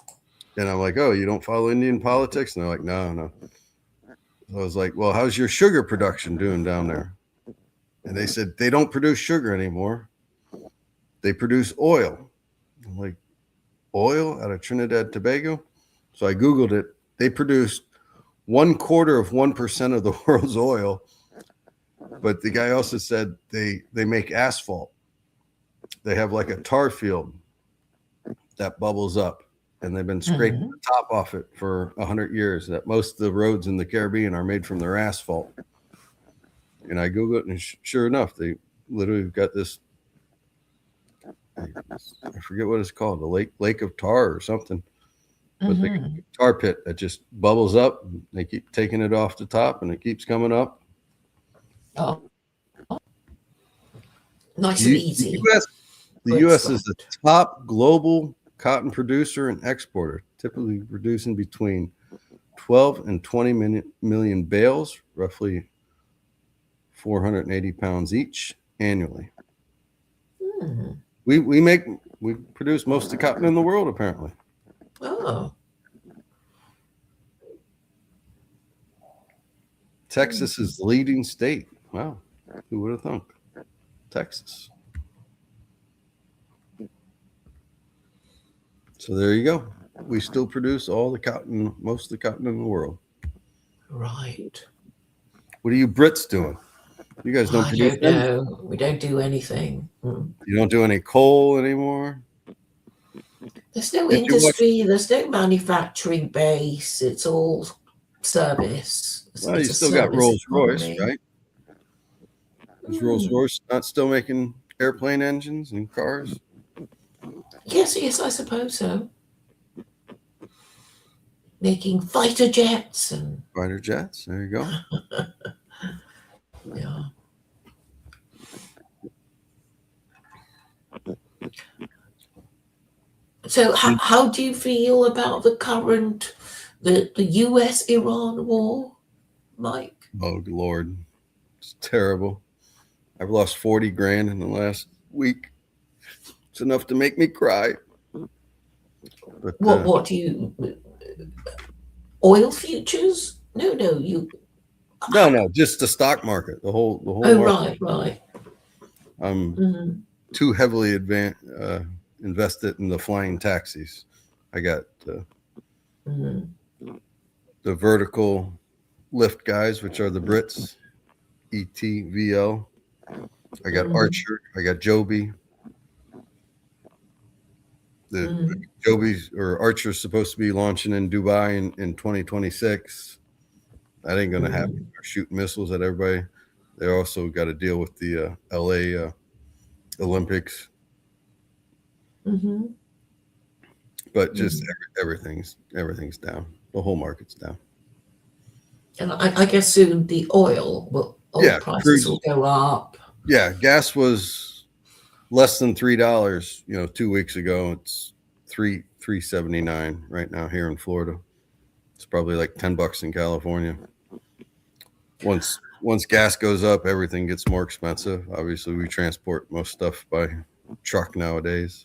I'm like, "Oh, you don't follow Indian politics?" And they're like, No. I was like, "Well, how's your sugar production doing down there?" And they said, "They don't produce sugar anymore. They produce oil." I'm like, "Oil out of Trinidad and Tobago?" So I Googled it. They produce 0.25% of the world's oil. But the guy also said they make asphalt. They have like a tar field that bubbles up, and they've been scraping the top off it for 100 years. That most of the roads in the Caribbean are made from their asphalt. And I Googled it, and sure enough, they literally got this. I forget what it's called, the lake of tar or something. But the tar pit that just bubbles up. And they keep taking it off the top, and it keeps coming up. Oh. Nice and easy. The U.S. is the top global cotton producer and exporter, typically producing between 12 and 20 million bales, roughly 480 pounds each annually. We produce most of the cotton in the world, apparently. Oh. Texas is the leading state. Wow. Who would have thunk? Texas. So there you go. We still produce all the cotton, most of the cotton in the world. Right. What are you Brits doing? You guys don't produce I don't know. We don't do anything. You don't do any coal anymore? There's no industry. There's no manufacturing base. It's all service. Well, you still got Rolls Royce, right? Is Rolls Royce not still making airplane engines and cars? Yes, I suppose so. Making fighter jets and fighter jets. There you go. Yeah. So how do you feel about the current the US-Iran war, Mike? Oh Lord, it's terrible. I've lost 40 grand in the last week. It's enough to make me cry. But, what do you oil futures? No, you. No, just the stock market. The whole. Oh, market. right. I'm too heavily invested in the flying taxis. I got the vertical lift guys, which are the Brits, ETVL. I got Archer. I got Joby. The Joby's or Archer's supposed to be launching in Dubai in 2026. That ain't going to happen. They're shooting missiles at everybody. They also got to deal with the LA Olympics. But just everything's down. The whole market's down. And I guess soon the oil prices will go up. Yeah, gas was less than $3, 2 weeks ago. It's $3.79 right now here in Florida. It's probably like $10 in California. Once gas goes up, everything gets more expensive. Obviously, we transport most stuff by truck nowadays.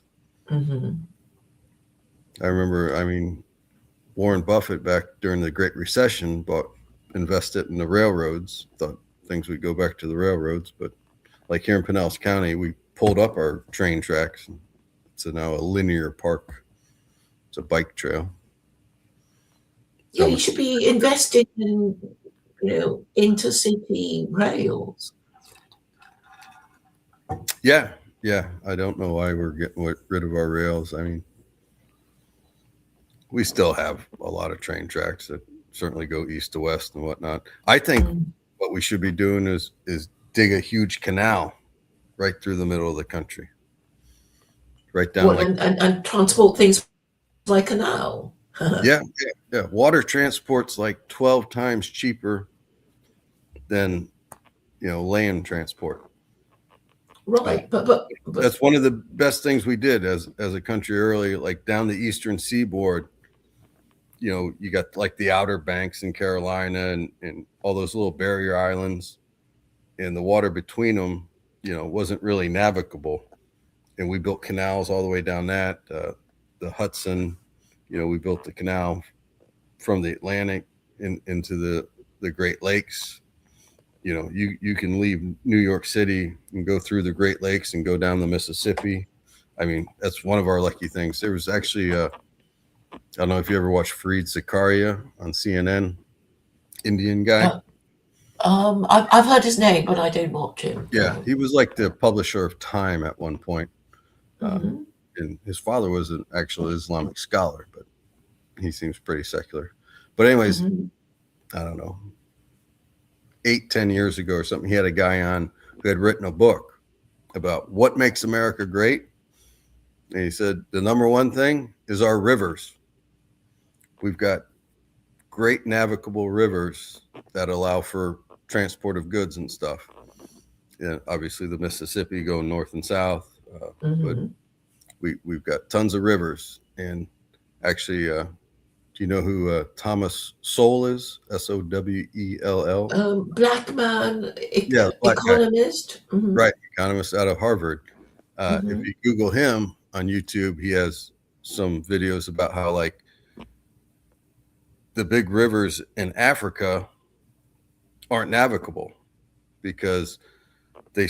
I remember, Warren Buffett back during the Great Recession invested in the railroads, thought things would go back to the railroads. But like here in Pinellas County, we pulled up our train tracks. It's now a linear park. It's a bike trail. Yeah, you should be investing in, intercity rails. Yeah. I don't know why we're getting rid of our rails. We still have a lot of train tracks that certainly go east to west and whatnot. I think what we should be doing is dig a huge canal right through the middle of the country. Right down and transport things by canal. Yeah. Water transport's like 12 times cheaper than land transport. Right, but That's one of the best things we did as a country early, like down the eastern seaboard. You know, you got like the Outer Banks in Carolina and all those little barrier islands, and the water between them, you know, wasn't really navigable. And we built canals all the way down that. The Hudson, you know, we built the canal from the Atlantic into the Great Lakes. You know, you can leave New York City and go through the Great Lakes and go down the Mississippi. I mean, that's one of our lucky things. There was actually, I don't know if you ever watched Fareed Zakaria on CNN, Indian guy. I've heard his name, but I don't watch him. Yeah, he was like the publisher of Time at one point. Mhm. And his father was an actual Islamic scholar, but he seems pretty secular. But anyways, Mhm. I don't know, 8-10 years ago or something, he had a guy on who had written a book about what makes America great. And he said, the number one thing is our rivers. We've got great navigable rivers that allow for transport of goods and stuff. And obviously the Mississippi going north and south, but Mhm. we've got tons of rivers. And actually, do you know who Thomas Sowell is? Sowell. Black man, Yeah, black guy. economist. Mhm. Right, economist out of Harvard. If Mhm. you Google him on YouTube, he has some videos about how like the big rivers in Africa aren't navigable because they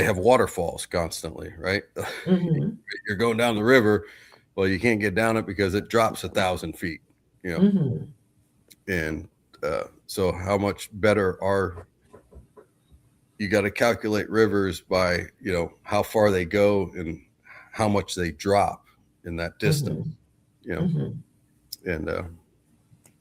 have waterfalls constantly, right? Mhm. You're going down the river, well, you can't get down it because it drops 1,000 feet, you know. Mhm. And so how much better are you got to calculate rivers by, you know, how far they go and how much they drop in that distance, you know. Mhm. And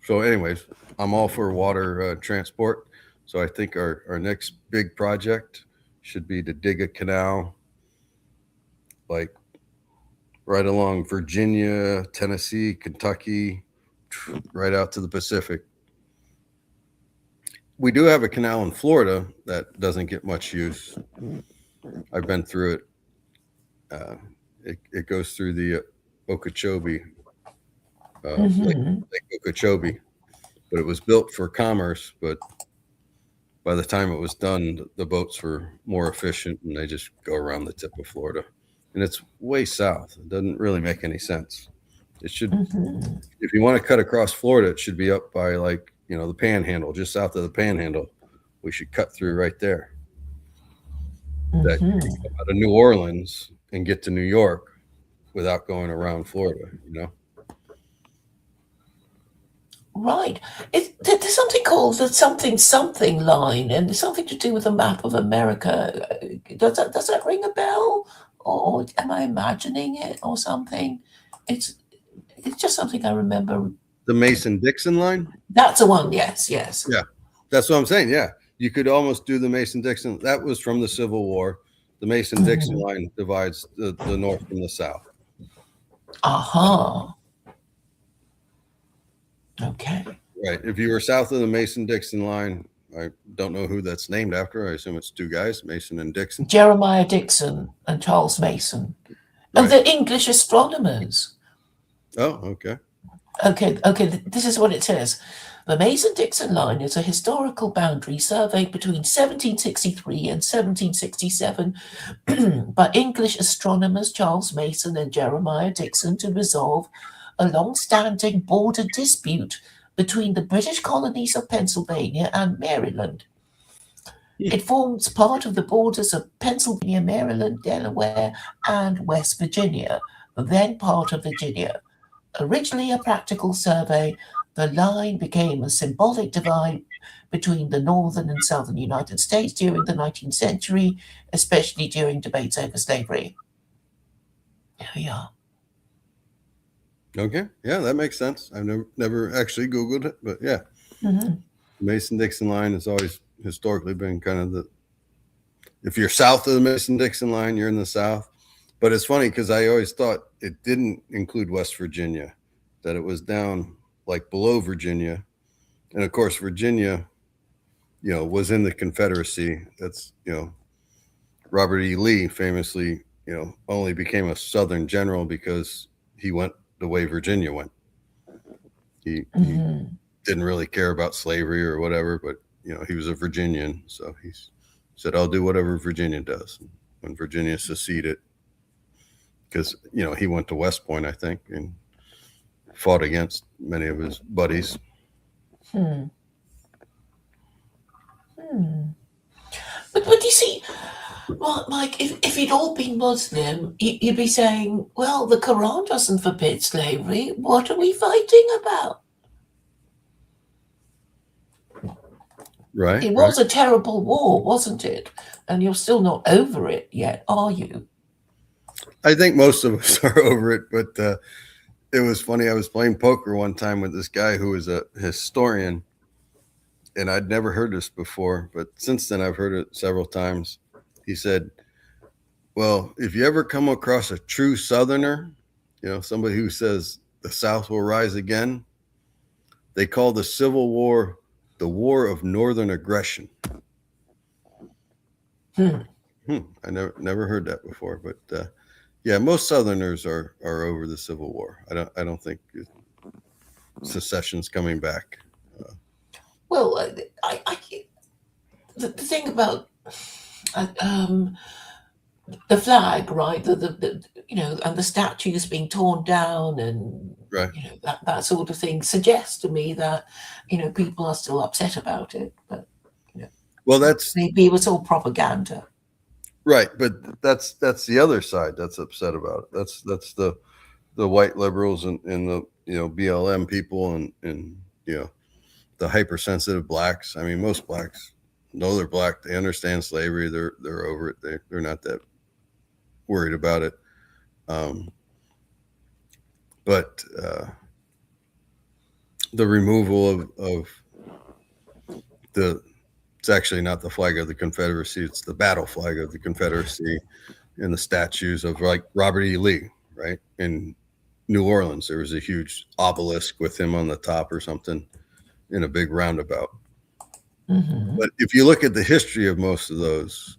so anyways, I'm all for water transport. So I think our next big project should be to dig a canal like right along Virginia, Tennessee, Kentucky, right out to the Pacific. We do have a canal in Florida that doesn't get much use. I've been through it. It goes through the Okeechobee, Mhm. Lake Okeechobee, but it was built for commerce. But by the time it was done, the boats were more efficient and they just go around the tip of Florida. And it's way south. It doesn't really make any sense. It should, Mhm. if you want to cut across Florida, it should be up by like, you know, the Panhandle, just south of the Panhandle. We should cut through right there. That you can Mhm. come out of New Orleans and get to New York without going around Florida, you know? Right. There's something called the something line, and it's something to do with the map of America. Does that ring a bell, or am I imagining it, or something? It's it's just something I remember. The Mason-Dixon line? That's the one. Yes, yes. Yeah, that's what I'm saying. Yeah, you could almost do the Mason-Dixon. That was from the Civil War. The Mason-Dixon Mhm. line divides the North from the South. Aha. Okay. Right. If you were south of the Mason-Dixon line, I don't know who that's named after. I assume it's two guys, Mason and Dixon. Jeremiah Dixon and Charles Mason. Oh, Right. they're English astronomers. Oh, okay. Okay, this is what it says. The Mason-Dixon line is a historical boundary surveyed between 1763 and 1767 by English astronomers Charles Mason and Jeremiah Dixon to resolve a long-standing border dispute between the British colonies of Pennsylvania and Maryland. It forms part of the borders of Pennsylvania, Maryland, Delaware, and West Virginia, then part of Virginia. Originally a practical survey, the line became a symbolic divide between the northern and southern United States during the 19th century, especially during debates over slavery. Here we are. Okay. Yeah, that makes sense. I've never actually Googled it, but yeah. Mhm. The Mason-Dixon line has always historically been kind of if you're south of the Mason-Dixon line, you're in the South. But it's funny because I always thought it didn't include West Virginia, that it was down like below Virginia. And of course, Virginia, you know, was in the Confederacy. That's, you know, Robert E. Lee famously, only became a Southern general because he went the way Virginia went. He didn't really care about slavery or whatever, but he was a Virginian, so he said, "I'll do whatever Virginia does." When Virginia seceded, because he went to West Point, I think, and fought against many of his buddies. But you see, well, Mike, if you'd all been Muslim, you'd be saying, well, the Quran doesn't forbid slavery. What are we fighting about? Right. It was a terrible war, wasn't it? And you're still not over it yet, are you? I think most of us are over it, but it was funny. I was playing poker one time with this guy who was a historian, and I'd never heard this before, but since then I've heard it several times. He said, well, if you ever come across a true Southerner, somebody who says the South will rise again, they call the Civil War the War of Northern Aggression. I never heard that before, but yeah, most Southerners are over the Civil War. I don't think secession's coming back. Well, the thing about the flag, right? The and the statues being torn down, and right, that sort of thing suggests to me that people are still upset about it. But well, that's maybe it was all propaganda. Right, but that's the other side that's upset about it. That's the white liberals and the BLM people and the hypersensitive blacks. I mean, most blacks know they're black. They understand slavery. They're over it. They're not that worried about it. But the removal of it's actually not the flag of the Confederacy. It's the battle flag of the Confederacy and the statues of like Robert E. Lee, right? In New Orleans, there was a huge obelisk with him on the top or something in a big roundabout. But if you look at the history of most of those,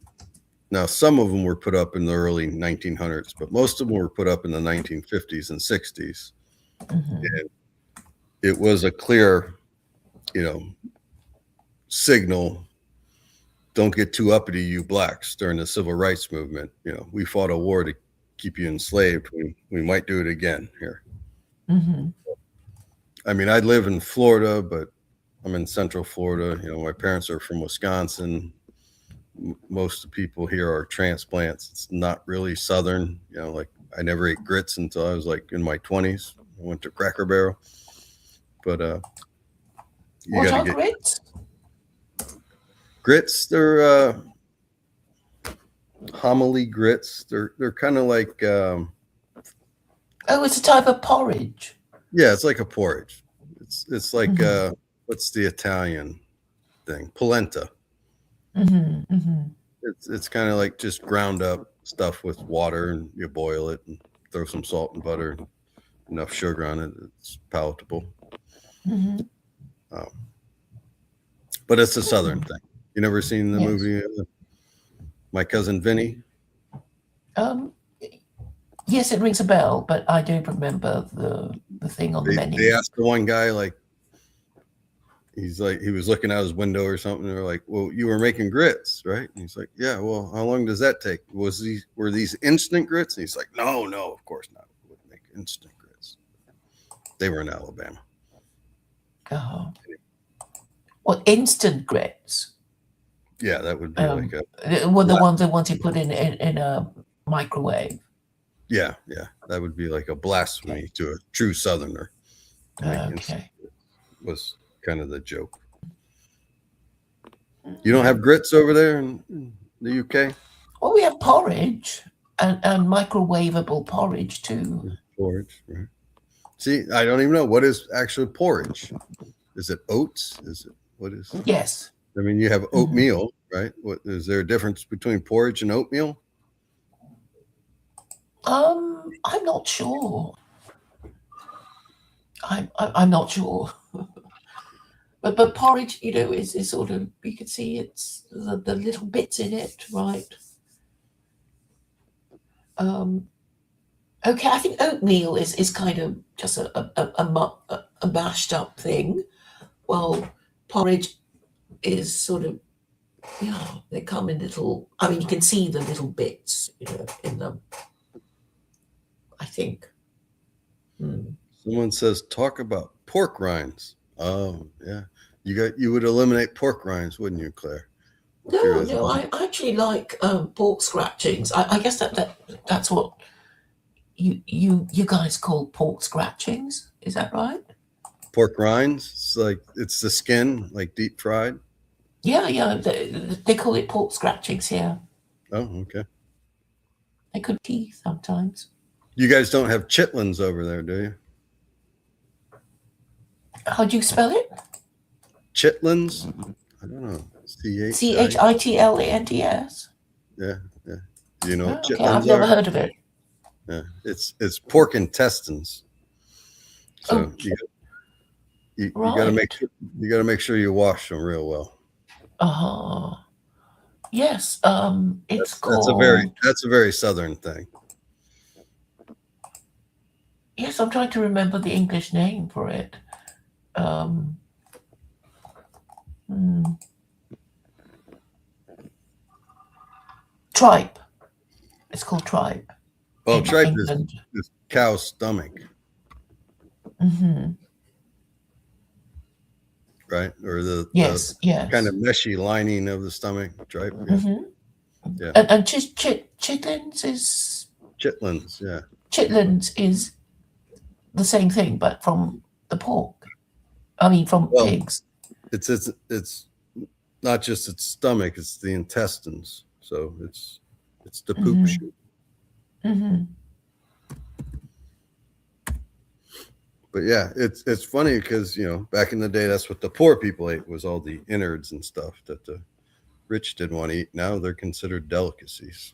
now some of them were put up in the early 1900s, but most of them were put up in the 1950s and 60s. And it was a clear, signal. Don't get too uppity, you blacks, during the civil rights movement. We fought a war to keep you enslaved. We might do it again here. I mean, I live in Florida, but I'm in Central Florida. My parents are from Wisconsin. Most of the people here are transplants. It's not really Southern. Like I never ate grits until I was like in my 20s. I went to Cracker Barrel. But what are grits? Grits, they're homily grits. They're kind of like it's a type of porridge. Yeah, it's like a porridge. It's like what's the Italian thing? Polenta. It's kind of like just ground up stuff with water, and you boil it and throw some salt and butter and enough sugar on it. It's palatable. But it's a Southern thing. You never seen the movie My Cousin Vinny? Yes, it rings a bell, but I don't remember the thing on the menu. They asked the one guy, like, he was looking out his window or something. They're like, well, you were making grits, right? And he's like, yeah, well, how long does that take? Were these instant grits? And he's like, no, of course not. We wouldn't make instant grits. They were in Alabama. Oh. Well, instant grits. Yeah, that would be like the ones they want to put in a microwave. Yeah, that would be like a blasphemy to a true Southerner. Okay, was kind of the joke. You don't have grits over there in the UK? Well, we have porridge and microwavable porridge too. Porridge, right? See, I don't even know what is actual porridge. Is it oats? What is? Yes. I mean, you have oatmeal, right? What is there a difference between porridge and oatmeal? I'm not sure. I'm not sure. but porridge, is sort of, you can see it's the little bits in it, right? Um, okay, I think oatmeal is kind of just a mashed up thing. Well, porridge is sort of, yeah, they come in little, I mean, you can see the little bits, in them, I think. Hmm. Someone says talk about pork rinds. Oh yeah, you would eliminate pork rinds, wouldn't you, Claire? If you're No, a- no, I actually like pork scratchings. I guess that's what you guys call pork scratchings. Is that right? pork rinds. It's like it's the skin, like deep fried. Yeah, yeah. They call it pork scratchings here. Oh, okay. They could be sometimes. You guys don't have chitlins over there, do you? How do you spell it? Chitlins? I don't know. CHITLANDS. Yeah, yeah. Do you know what Okay, I've chitlins never are? heard of it. Yeah, it's pork intestines. So Oh, you got to right. make sure you wash them real well. Uh-huh. Yes, it's That's called. a very southern thing. Yes, I'm trying to remember the English name for it. Um, hmm, tripe. It's called tripe Well, in tripe England. is cow's stomach, Hmm. right? Or the Yes, yes. kind of meshy lining of the stomach. Tripe, yeah. Hmm. Yeah. And chitlins is Yeah. chitlins is the same thing, but from the pork. I mean, from Well, pigs. it's not just its stomach; it's the intestines. So it's the poop Hmm. chute. Hmm. But yeah, it's funny because back in the day, that's what the poor people ate, was all the innards and stuff that the rich didn't want to eat. Now they're considered delicacies.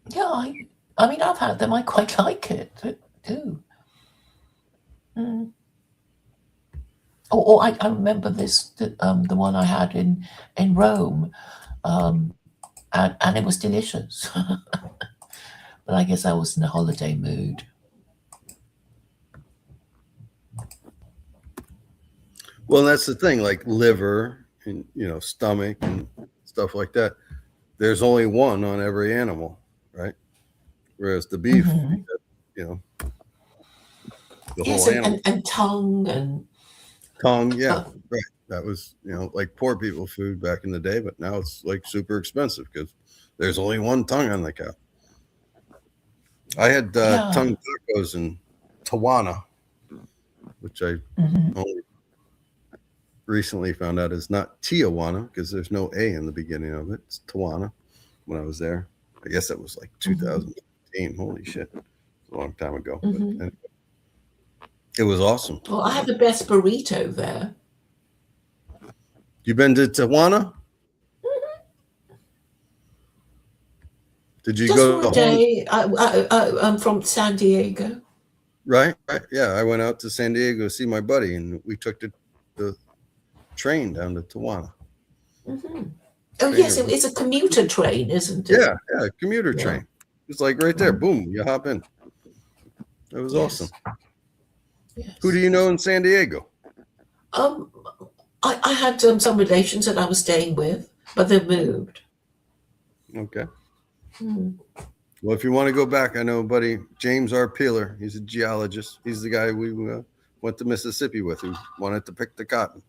Yeah, I mean, I've had them. I quite like it too. Mm. Oh, I remember the one I had in Rome, um, and it was delicious. But I guess I was in a holiday mood. Well, that's the thing, like liver and stomach and stuff like that. There's only one on every animal, right? Whereas the beef, Hmm. you know, the Yes, whole animal. and tongue and Tongue, yeah, uh, right. That was, like poor people food back in the day, but now it's like super expensive because there's only one tongue on the cow. I had yeah. tongue tacos in Tawana, which I Hmm. only recently found out is not Tijuana because there's no A in the beginning of it. It's Tawana when I was there. I guess that was like Hmm. 2015. Holy shit. A long time ago. But Hmm. anyway, it was awesome. Well, I had the best burrito there. You been to Tijuana? Did you Just go for a home? day. I'm from San Diego. Right. Yeah, I went out to San Diego to see my buddy, and we took the train down to Tijuana. Hmm. Oh, yes, it's a commuter train, isn't it? Yeah, commuter Yeah. train. It's like right there. Boom, you hop in. It was Yes. awesome. Yes. Who do you know in San Diego? Um, I had some relations that I was staying with, but they've moved. Okay. Hmm. Well, if you want to go back, I know a buddy, James R. Peeler. He's a geologist. He's the guy we went to Mississippi with, who wanted to pick the cotton.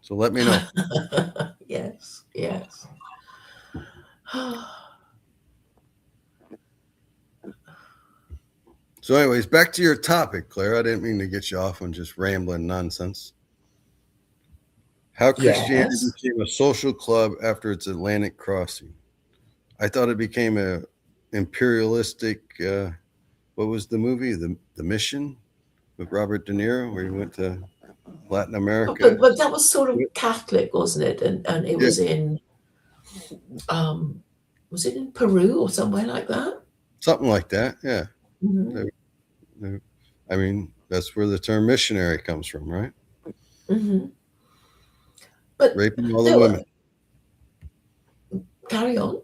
So let me know. Yes, yes. So, anyways, back to your topic, Claire. I didn't mean to get you off on just rambling nonsense. How Christianity Yes. became a social club after its Atlantic crossing. I thought it became a imperialistic. What was the movie? The Mission with Robert De Niro, where he went to Latin America. But that was sort of Catholic, wasn't it? And it um, was it in Peru or somewhere like that? Something like that. Yeah. Hmm. I mean, that's where the term missionary comes from, right? Hmm. But Raping all the there were, women. carry on.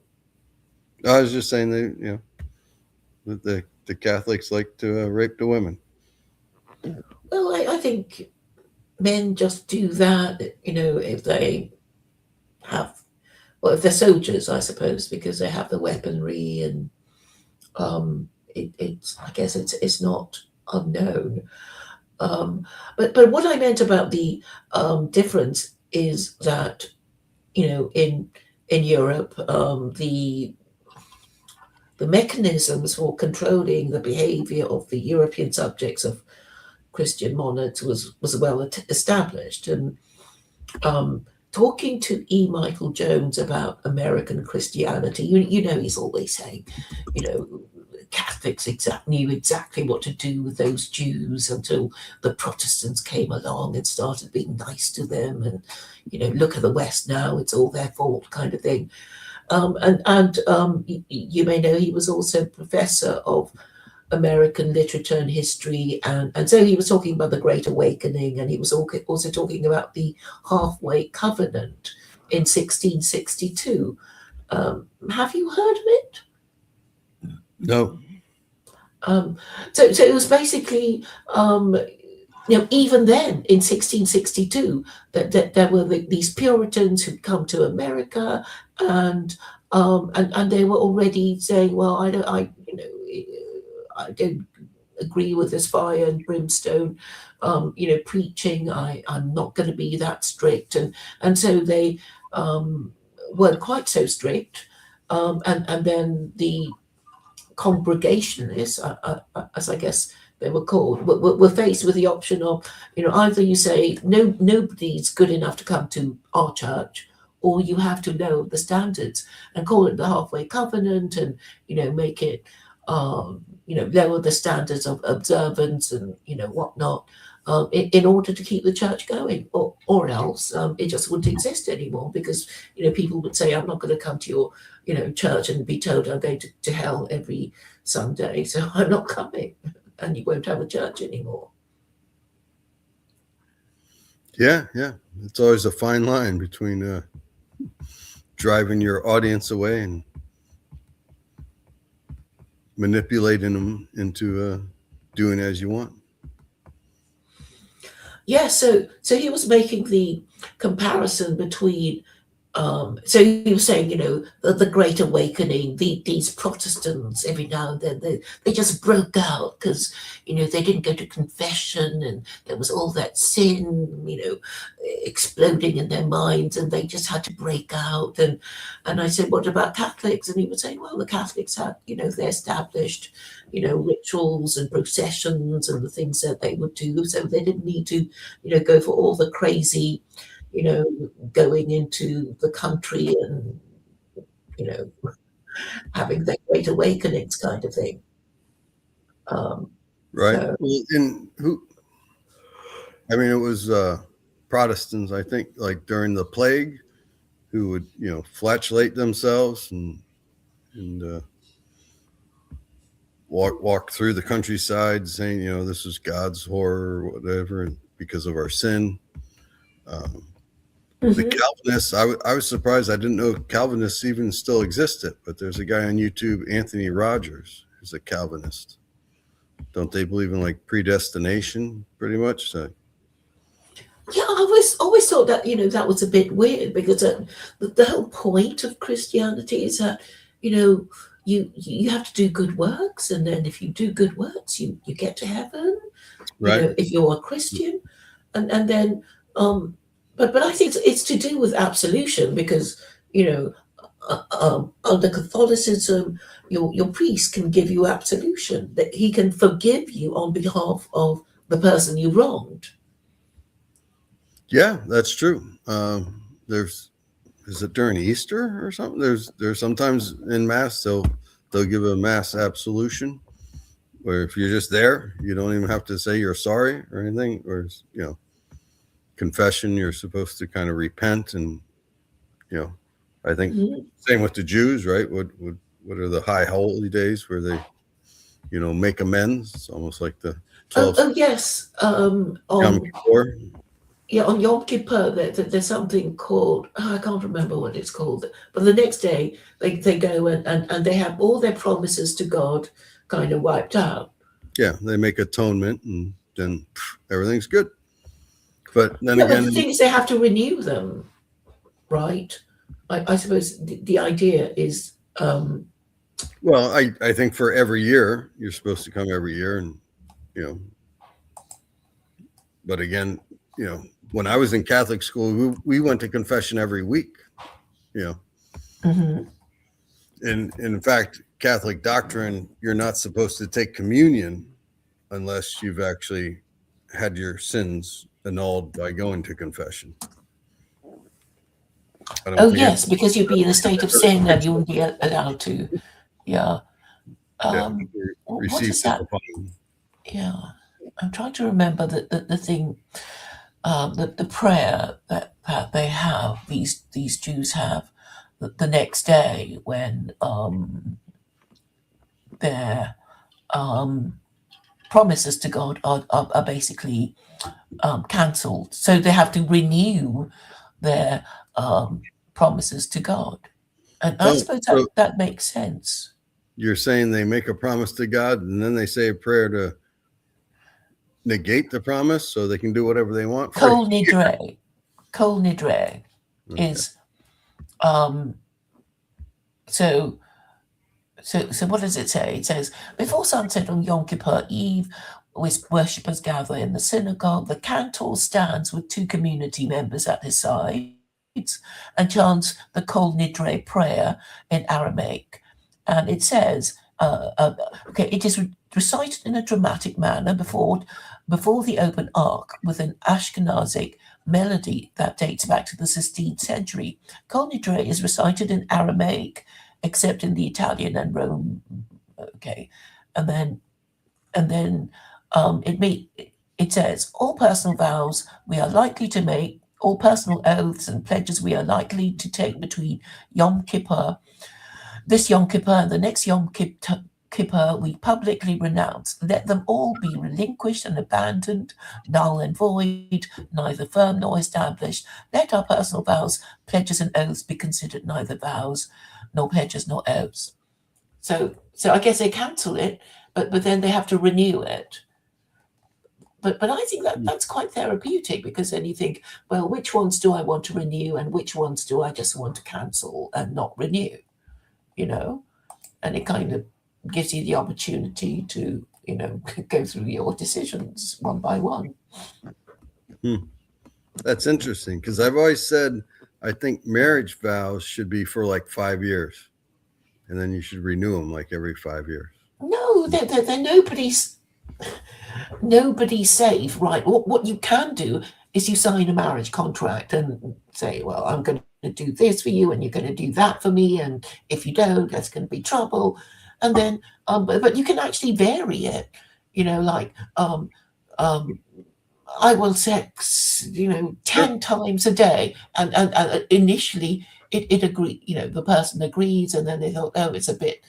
I was just saying that, that the Catholics like to rape the women. Well, I think men just do that, if they have, well, if they're soldiers, I suppose, because they have the weaponry, and it's, I guess it's not unknown. But what I meant about the difference is that, in Europe, the mechanisms for controlling the behavior of the European subjects of Christian monarchs was well established. And talking to E. Michael Jones about American Christianity, he's always saying, Catholics knew exactly what to do with those Jews until the Protestants came along and started being nice to them, and look at the West now, it's all their fault, kind of thing. You may know he was also professor of American literature and history, and so he was talking about the Great Awakening, and he was also talking about the Halfway Covenant in 1662. Have you heard of it? No. So it was basically, even then in 1662, that there were these Puritans who'd come to America, and they were already saying, well, I don't agree with this fire and brimstone, preaching. I'm not going to be that strict, and so they weren't quite so strict, and then the Congregationists, as I guess they were called, were faced with the option of, either you say nobody's good enough to come to our church, or you have to lower the standards and call it the Halfway Covenant, and make it lower the standards of observance and whatnot, in order to keep the church going, or else it just wouldn't exist anymore, because people would say, I'm not going to come to your church and be told I'm going to hell every Sunday, so I'm not coming, and you won't have a church anymore. Yeah, it's always a fine line between driving your audience away and manipulating them into doing as you want. Yeah, so he was making the comparison between, so he was saying, the Great Awakening, these Protestants, every now and then, they just broke out because, they didn't go to confession, and there was all that sin, exploding in their minds, and they just had to break out. And I said, what about Catholics? And he was saying, well, the Catholics had, their established, rituals and processions and the things that they would do, so they didn't need to, go for all the crazy, going into the country and, having their Great Awakenings kind of thing. Right. So, Well, it was Protestants, I think, like during the plague, who would, flatulate themselves and walk through the countryside saying, this is God's horror or whatever, because of our sin. The Calvinists, I was surprised. I didn't know Calvinists even still existed, but there's a guy on YouTube, Anthony Rogers, who's a Calvinist. Don't they believe in like predestination pretty much? So. Yeah, I always thought that, that was a bit weird, because the whole point of Christianity is that, you have to do good works, and then if you do good works, you get to heaven, Right. If you're a Christian, and then but I think it's to do with absolution, because under Catholicism, your priest can give you absolution, that he can forgive you on behalf of the person you wronged. Yeah, that's true. Is it during Easter or something? There's sometimes in Mass they'll give a Mass absolution, where if you're just there, you don't even have to say you're sorry or anything, or confession, you're supposed to kind of repent, and I think same with the Jews, right? What are the high holy days where they make amends? It's almost like the 12. Oh yes, Yom Kippur. Yeah, on Yom Kippur, there's something called, I can't remember what it's called, but the next day they go and they have all their promises to God kind of wiped out. Yeah, they make atonement, and then everything's good. But then Yeah, but again, the thing is, they have to renew them, right? I suppose the idea is, well, I think for every year, you're supposed to come every year, and you know. But again, you know, when I was in Catholic school, we went to confession every week. You know, mhm. and in fact, Catholic doctrine, you're not supposed to take communion unless you've actually had your sins annulled by going to confession. I don't Oh think yes, because you'd be in a state of sin and you wouldn't be allowed to. Yeah. What received is that? Yeah, I'm trying to remember the thing, the prayer that they have. These Jews have the next day when their promises to God are basically cancelled. So they have to renew their promises to God. And I Oh, suppose so that makes sense. you're saying they make a promise to God and then they say a prayer to negate the promise so they can do whatever they want? Kol Nidre. Kol Nidre Okay. is so what does it say? It says, before sunset on Yom Kippur Eve, worshippers gather in the synagogue. The cantor stands with two community members at his sides and chants the Kol Nidre prayer in Aramaic. And it says, okay, it is recited in a dramatic manner before the open ark with an Ashkenazic melody that dates back to the 16th century. Kol Nidre is recited in Aramaic, except in the Italian and Rome. Okay, and then it says all personal vows we are likely to make, all personal oaths and pledges we are likely to take between Yom Kippur, this Yom Kippur and the next Yom Kippur we publicly renounce. Let them all be relinquished and abandoned, null and void, neither firm nor established. Let our personal vows, pledges and oaths be considered neither vows nor pledges nor oaths. So I guess they cancel it, but then they have to renew it. But I think that's quite therapeutic, because then you think, well, which ones do I want to renew and which ones do I just want to cancel and not renew? You know, and it kind of gives you the opportunity to, you know, go through your decisions one by one. That's interesting, because I've always said I think marriage vows should be for like 5 years, and then you should renew them like every 5 years. No, they're nobody's safe, right? What you can do is you sign a marriage contract and say, well, I'm going to do this for you and you're going to do that for me, and if you don't, there's going to be trouble. And then but you can actually vary it, you know, like I will sex, you know, 10 times a day, and initially it agreed, you know, the person agrees, and then they thought, oh, it's a bit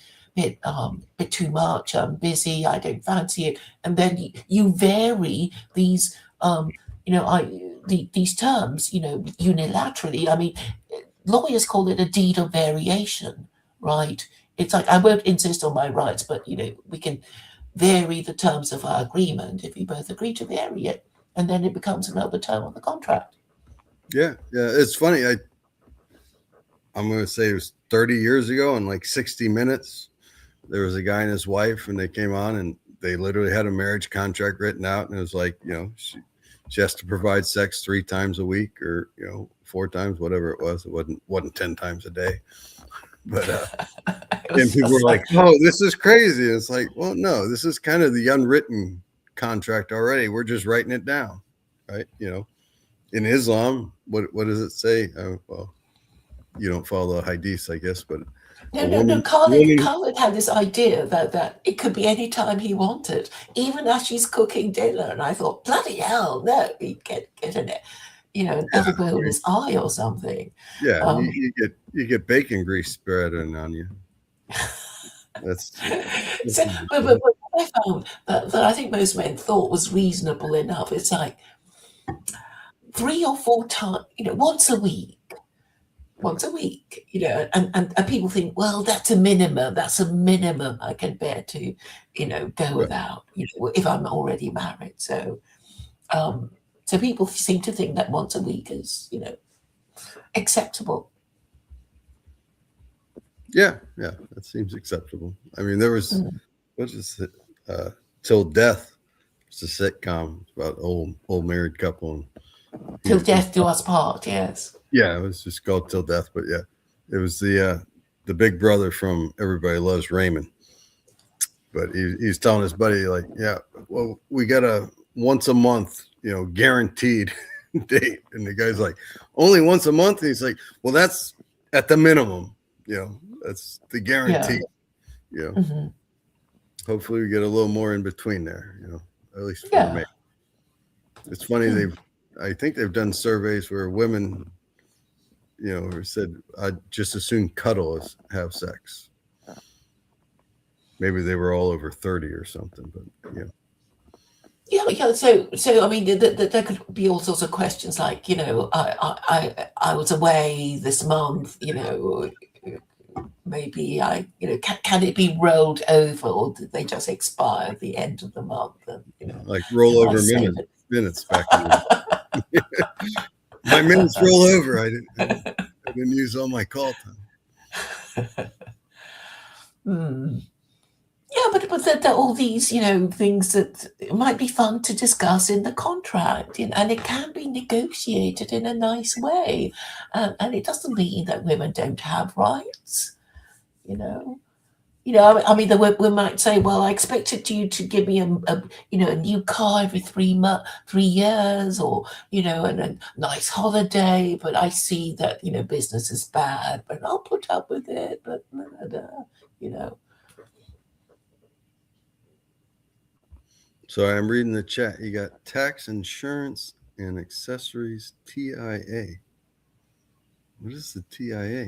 too much, I'm busy, I don't fancy it, and then you vary these you know, these terms, you know, unilaterally. I mean, lawyers call it a deed of variation, right? It's like, I won't insist on my rights, but you know, we can vary the terms of our agreement if we both agree to vary it, and then it becomes another term on the contract. Yeah, it's funny. I'm going to say it was 30 years ago, in like 60 Minutes, there was a guy and his wife, and they came on and they literally had a marriage contract written out, and it was like, you know, she has to provide sex 3 times a week, or, you know, 4 times, whatever it was. It wasn't 10 times a day. But and people were like, oh, this is crazy. And it's like, well, no, this is kind of the unwritten contract already. We're just writing it down, right? You know, in Islam, what does it say? Well, you don't follow the hadiths, I guess, but No. Khalid had this idea that it could be any time he wanted, even as she's cooking dinner. And I thought, bloody hell, no, he'd get in it, you know, an elbow in his eye or something. Yeah, you get bacon grease spreading on you. That's but what I found that I think most men thought was reasonable enough. It's like 3 or 4 times, you know, once a week. once a week, and people think, well, that's a minimum. That's a minimum I can bear to, go without, if I'm already married. So people seem to think that once a week is, acceptable. Yeah, that seems acceptable. I mean, there was Mm. what is it? Till Death. It's a sitcom about old married couple. Till death do us part. Yes. Yeah, it was just called Till Death, but yeah, it was the big brother from Everybody Loves Raymond. But he's telling his buddy, like, yeah, well, we got a once a month, guaranteed date. And the guy's like, only once a month? And he's like, well, that's at the minimum, that's the guarantee. Hmm. Hopefully we get a little more in between there, at least for Yeah. me. It's funny, I think they've done surveys where women, said, I'd just as soon cuddle as have sex. Maybe they were all over 30 or something, but Yeah. So I mean, there could be all sorts of questions like, I was away this month, maybe can it be rolled over, or did they just expire at the end of the month? And, like roll do I over save minutes back in my minutes roll over. I didn't use all my call time. Hmm. Yeah, but there are all these, things that might be fun to discuss in the contract, and it can be negotiated in a nice way, and it doesn't mean that women don't have rights. You know, I mean, we might say, well, I expected you to give me a new car every 3 years, or and a nice holiday, but I see that business is bad, but I'll put up with it, but you know. So I'm reading the chat. You got tax, insurance, and accessories TIA. What is the TIA?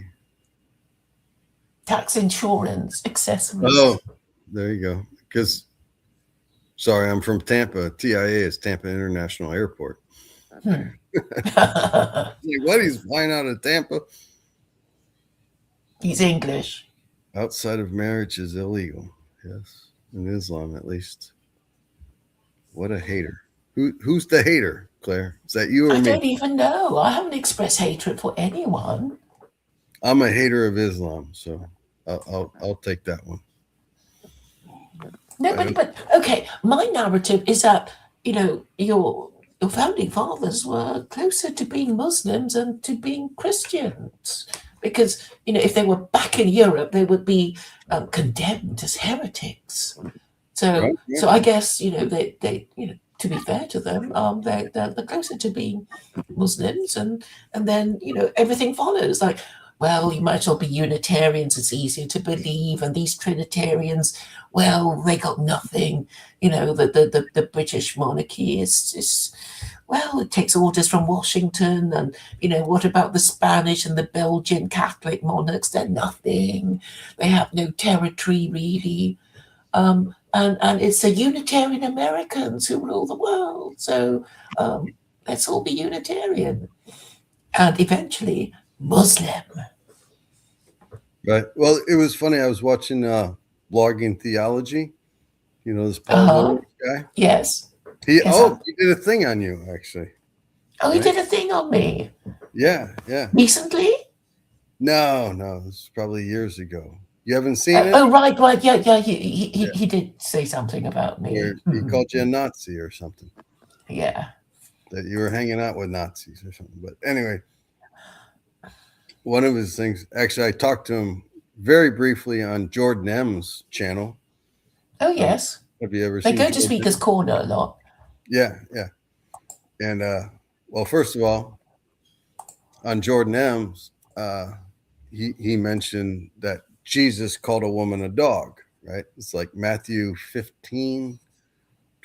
Tax, insurance, accessories. Oh, there you go. Because, sorry, I'm from Tampa. TIA is Tampa International Airport. Hmm. Like, what? He's flying out of Tampa? He's English. Outside of marriage is illegal. Yes, in Islam at least. What a hater. Who's the hater, Claire? Is that you or I me? don't even know. I haven't expressed hatred for anyone. I'm a hater of Islam, so I'll take that one. No, but okay. My narrative is that your founding fathers were closer to being Muslims than to being Christians, because if they were back in Europe, they would be condemned as heretics. So Right, yeah. so I guess they to be fair to them, they're closer to being Muslims, and then everything follows. Like, well, you might as well be Unitarians, it's easier to believe, and these Trinitarians, well, they got nothing. The British monarchy is well, it takes orders from Washington, and what about the Spanish and the Belgian Catholic monarchs? They're nothing. They have no territory really. And it's the Unitarian Americans who rule the world. So let's all be Unitarian, and eventually Muslim. Right. Well, it was funny. I was watching Blogging Theology. This Paul Uh-huh. Miller guy. Yes. He Yes, he did a thing on you actually. Oh, he Right. did a thing on me Yeah. recently. No, this is probably years ago. You haven't seen it? Oh, right. Yeah. He did say something about me. Where he called you a Nazi or something. Yeah. That you were hanging out with Nazis or something. But anyway, one of his things, actually, I talked to him very briefly on Jordan M's channel. Oh, yes. Have you ever They seen go to Jordan? Speaker's Corner a lot. Yeah. And well, first of all, on Jordan M's, he mentioned that Jesus called a woman a dog, right? It's like Matthew 15,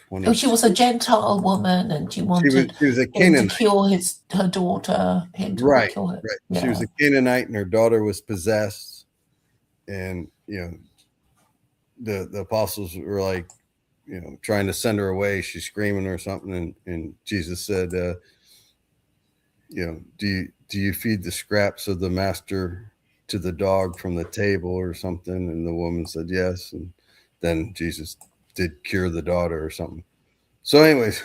20. Oh, she was a Gentile woman, and she wanted She was a him to Canaanite. cure her daughter. Him to Right. kill her. Right. Yeah. She was a Canaanite, and her daughter was possessed. And the apostles were like, trying to send her away. She's screaming or something, and Jesus said, do you feed the scraps of the master to the dog from the table or something? And the woman said yes. And then Jesus did cure the daughter or something. So, anyways,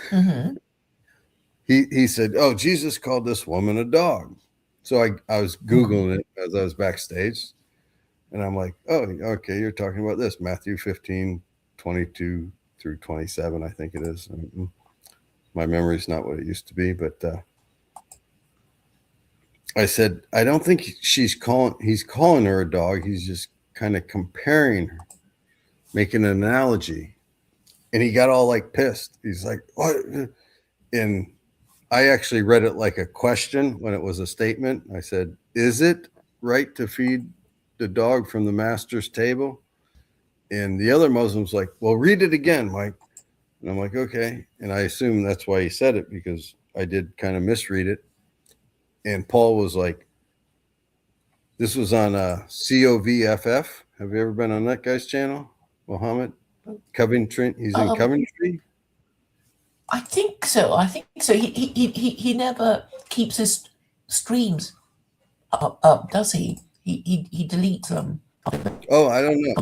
he said, "Oh, Jesus called this woman a dog." So I was Googling it as I was backstage, and I'm like, "Oh, okay, you're talking about this, Matthew 15:22 through 27, I think it is." My memory's not what it used to be, but I said, "I don't think he's calling her a dog. He's just kind of comparing her, making an analogy." And he got all like pissed. He's like, "What?" And I actually read it like a question when it was a statement. I said, "Is it right to feed the dog from the master's table?" And the other Muslim's like, "Well, read it again, Mike." And I'm like, "Okay." And I assume that's why he said it, because I did kind of misread it. And Paul was like, this was on COVFF. Have you ever been on that guy's channel? Mohammed Coventry. He's in Coventry. I think so. He never keeps his streams up, does he? He deletes them. Oh, I don't know.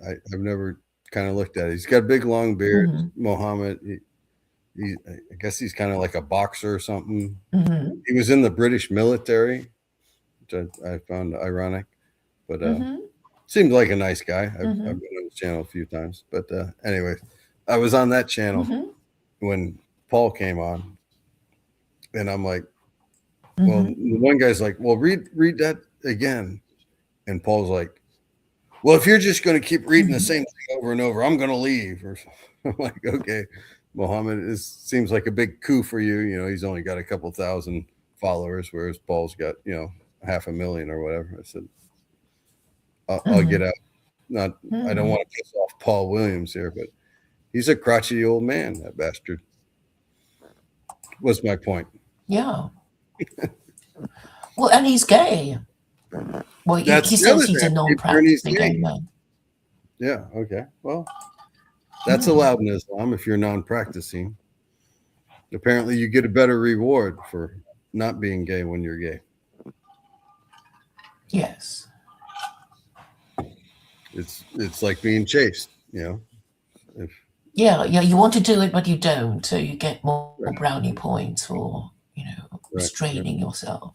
I've never kind of looked at it. He's got a big long beard. Mohammed. I guess he's kind of like a boxer or something. He was in the British military, which I found ironic, but seemed like a nice guy. I've been on his channel a few times, but anyway, I was on that channel when Paul came on, and I'm like, well, the one guy's like, well, read that again, and Paul's like, well, if you're just going to keep reading the same thing over and over, I'm going to leave. Or I'm like, okay, Mohammed, seems like a big coup for you. He's only got a couple thousand followers, whereas Paul's got 500,000 or whatever. I said, I'll get out. I don't want to piss off Paul Williams here, but he's a crotchety old man, that bastard. Was my point. Yeah. Well, and he's gay. Well, he says he's a non-practicing gay man. Yeah. Okay. Well, that's allowed in Islam if you're non-practicing. Apparently, you get a better reward for not being gay when you're gay. Yes. It's like being chaste, Yeah. You want to do it, but you don't, so you get more brownie points for restraining yourself.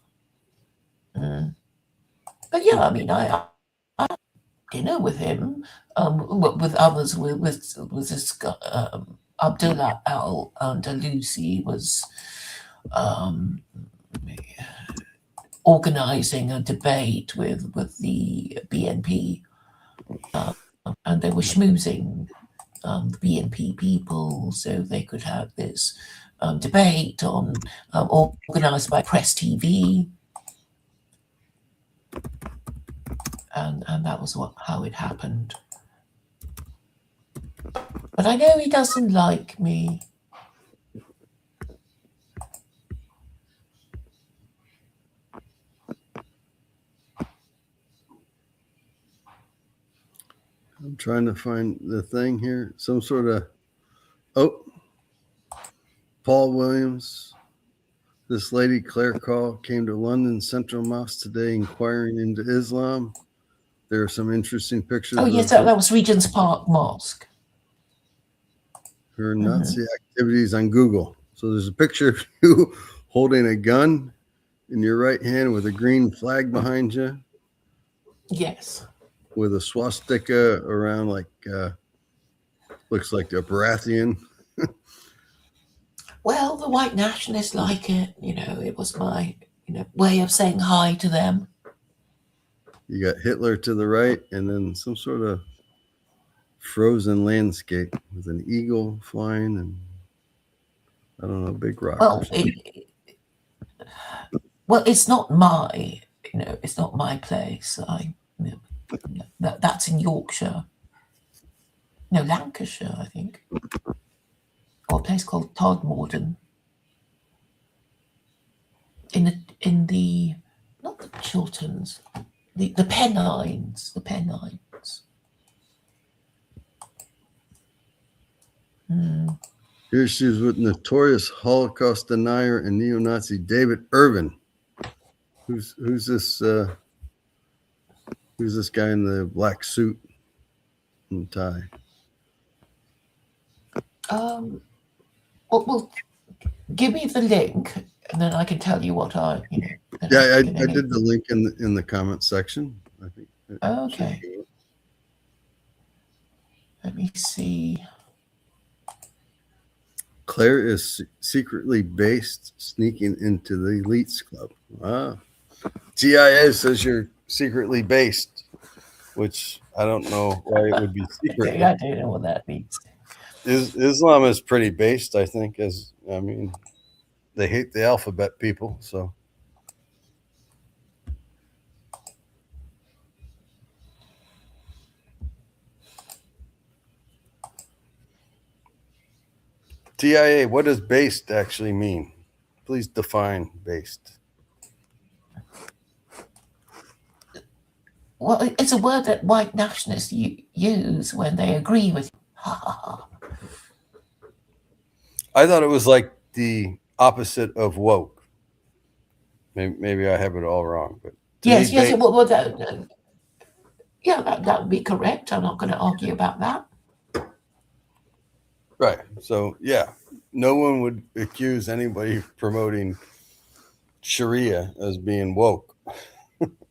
But yeah, I mean, I dinner with him, with others, with this Abdullah Al-Andalusi was organizing a debate with the BNP, and they were schmoozing the BNP people so they could have this debate on organized by Press TV. And that was how it happened. But I know he doesn't like me. I'm trying to find the thing here. Some sort of Paul Williams. This lady, Claire Call, came to London Central Mosque today inquiring into Islam. There are some interesting pictures. Oh, yes, that was Regent's Park Mosque. Her Nazi activities on Google. So there's a picture of you holding a gun in your right hand with a green flag behind you. Yes. With a swastika around, looks like a Baratheon. Well, the white nationalists like it. It was my way of saying hi to them. You got Hitler to the right, and then some sort of frozen landscape with an eagle flying and I don't know, big rock. Well, it's not my, it's not my place. That's in Yorkshire. No, Lancashire, I think. Or a place called Todmorden. In the not the Chilterns, the Pennines. Here she is with notorious Holocaust denier and neo-Nazi David Irvin. Who's this? Who's this guy in the black suit and tie? Well, give me the link, and then I can tell you what I. Yeah, I did the link in the comment section. I think. Okay. Let me see. Claire is secretly based, sneaking into the elites club. Ah, TIA says you're secretly based, which I don't know why it would be secret. I don't know what that means. Islam is pretty based, I think. They hate the alphabet people, so. TIA, what does based actually mean? Please define based. Well, it's a word that white nationalists use when they agree with you. Ha ha ha. I thought it was like the opposite of woke. Maybe I have it all wrong, but Yes. Well, that would be correct. I'm not going to argue about that. right. So yeah, no one would accuse anybody promoting Sharia as being woke,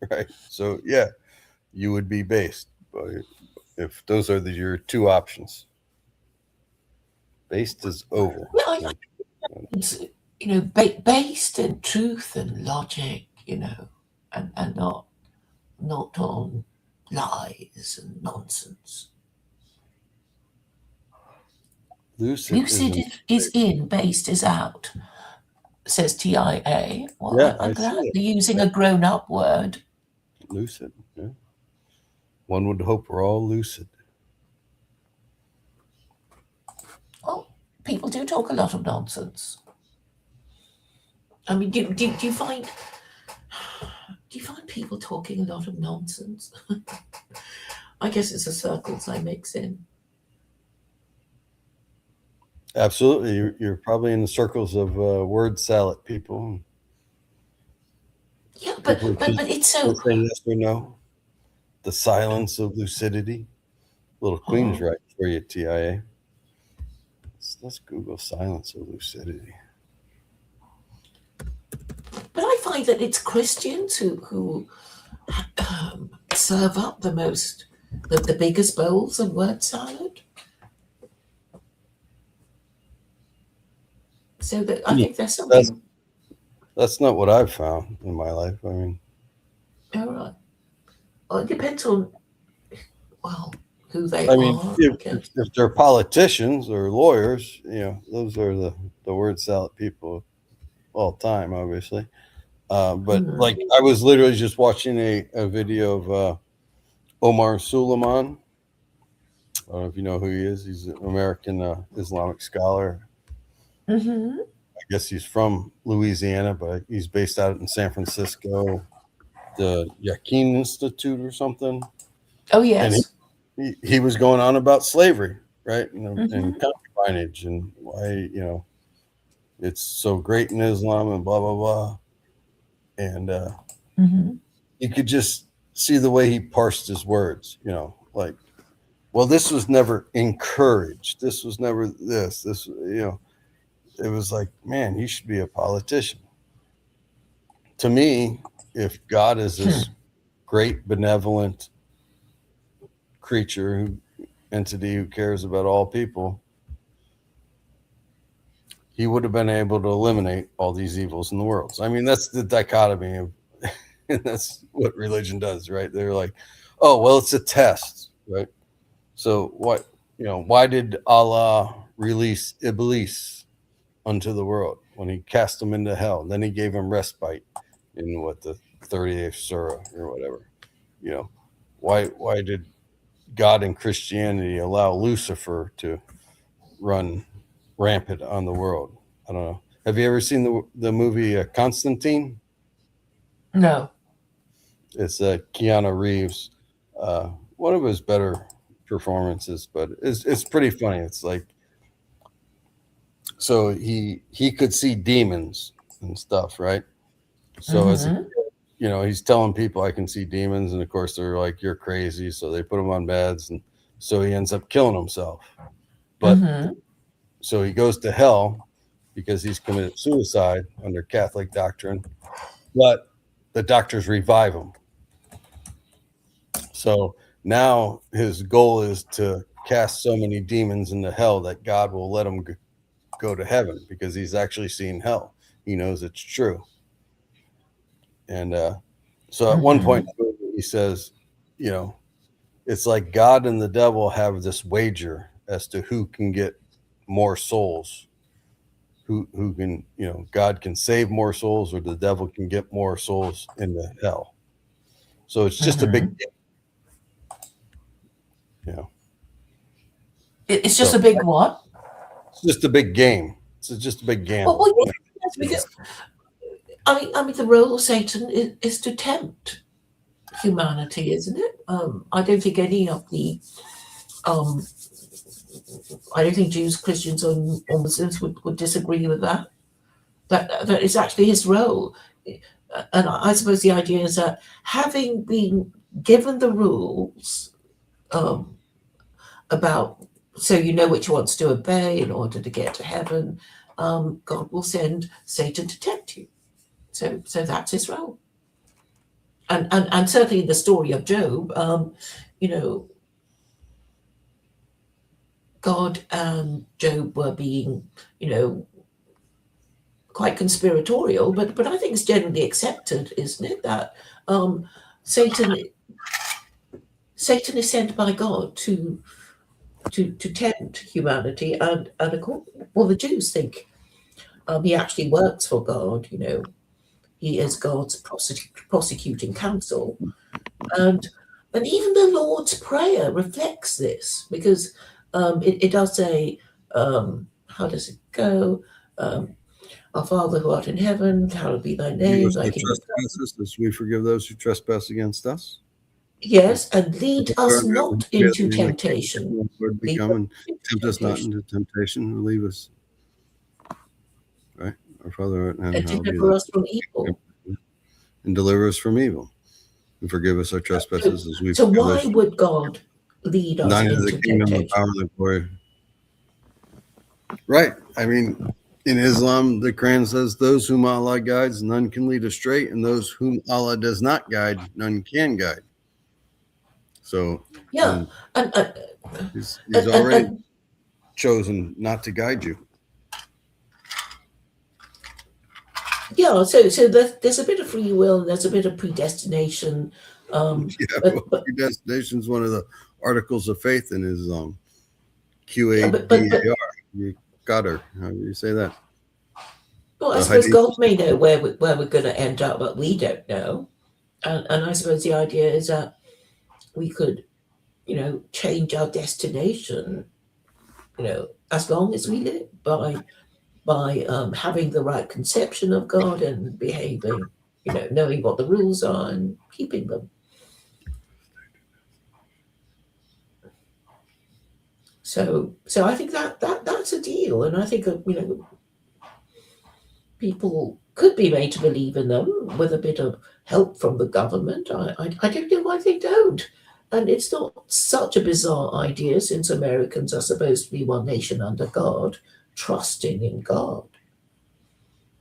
right? So yeah, you would be based, but if those are your two options. Based is over. Yeah, it's, based in truth and logic, and not on lies and nonsense. Lucid is in, based is out, says TIA. Well, Yeah, I'm I glad see it. they're using a grown-up word. Lucid. Yeah. One would hope we're all lucid. Well, people do talk a lot of nonsense. I mean, do you find people talking a lot of nonsense? I guess it's the circles I mix in. Absolutely. You're probably in the circles of word salad people. Yeah, but it's so. Say yes or no. The silence of lucidity. Little Queen's right for you, TIA. Let's Google silence of lucidity. But I find that it's Christians who serve up the biggest bowls of word salad. So that I think there's something. That's not what I've found in my life. I mean, All right. Well, it depends on who they I mean, are. if they're politicians or lawyers, those are the word salad people all the time, obviously. But like, I was literally just watching a video of Omar Suleiman. I don't know if you know who he is. He's an American Islamic scholar. Mm-hmm. I guess he's from Louisiana, but he's based out in San Francisco, the Yakin Institute or something. Oh, yes. And he was going on about slavery, right? And concubinage and why, it's so great in Islam and blah, blah, blah. And you could just see the way he parsed his words, like, well, this was never encouraged. This was never this, it was like, man, you should be a politician. To me, if God is this great, benevolent creature, entity who cares about all people, he would have been able to eliminate all these evils in the world. So, I mean, that's the dichotomy of, and that's what religion does, right? They're like, oh, well, it's a test, right? So why did Allah release Iblis unto the world when he cast him into hell? And then he gave him respite in the 38th surah or whatever. Why did God and Christianity allow Lucifer to run rampant on the world? I don't know. Have you ever seen the movie Constantine? No. It's Keanu Reeves. One of his better performances, but it's pretty funny. It's like So he could see demons and stuff, right? So as a, he's telling people I can see demons, and of course they're like, you're crazy. So they put him on beds, and so he ends up killing himself. But so he goes to hell because he's committed suicide under Catholic doctrine, but the doctors revive him. So now his goal is to cast so many demons into hell that God will let him go to heaven, because he's actually seen hell. He knows it's true. And so at one point he says, it's like God and the devil have this wager as to who can get more souls, who can, God can save more souls, or the devil can get more souls into hell. So it's just a big game. It's just a big what? It's just a big game. It's just a big gamble. Well, yes, because I mean, the role of Satan is to tempt humanity, isn't it? I don't think any of the I don't think Jews, Christians, or Muslims would disagree with that. That is actually his role. And I suppose the idea is that, having been given the rules about, so you know which ones to obey in order to get to heaven, God will send Satan to tempt you. So that's his role. And certainly in the story of Job, God and Job were being, quite conspiratorial, but I think it's generally accepted, isn't it, that Satan is sent by God to tempt humanity, and the Jews think he actually works for God. He is God's prosecuting counsel, and even the Lord's Prayer reflects this, because it does say, how does it go? Our Father who art in heaven, hallowed be thy name. Thy kingdom come. As we forgive those who trespass against us. Yes, and lead us not into temptation. Lord, become and tempt us not into temptation, and leave us. Right, our Father art in heaven, and deliver us from evil. And deliver us from evil, and forgive us our trespasses as we. So why would God lead us Thine into is the kingdom, temptation? the power, and the glory. Right. I mean, in Islam, the Quran says, "Those whom Allah guides, none can lead astray, and those whom Allah does not guide, none can guide." So yeah, and he's already chosen not to guide you. Yeah, so there's a bit of free will, and there's a bit of predestination. Predestination is one of the articles of faith in Islam. QADAR. Qadar. How do you say that? Well, I suppose God may know where we're going to end up, but we don't know. And I suppose the idea is that we could, change our destination, as long as we live by having the right conception of God and behaving, knowing what the rules are and keeping them. So I think that's a deal, and I think people could be made to believe in them with a bit of help from the government. I don't know why they don't, and it's not such a bizarre idea, since Americans are supposed to be one nation under God, trusting in God.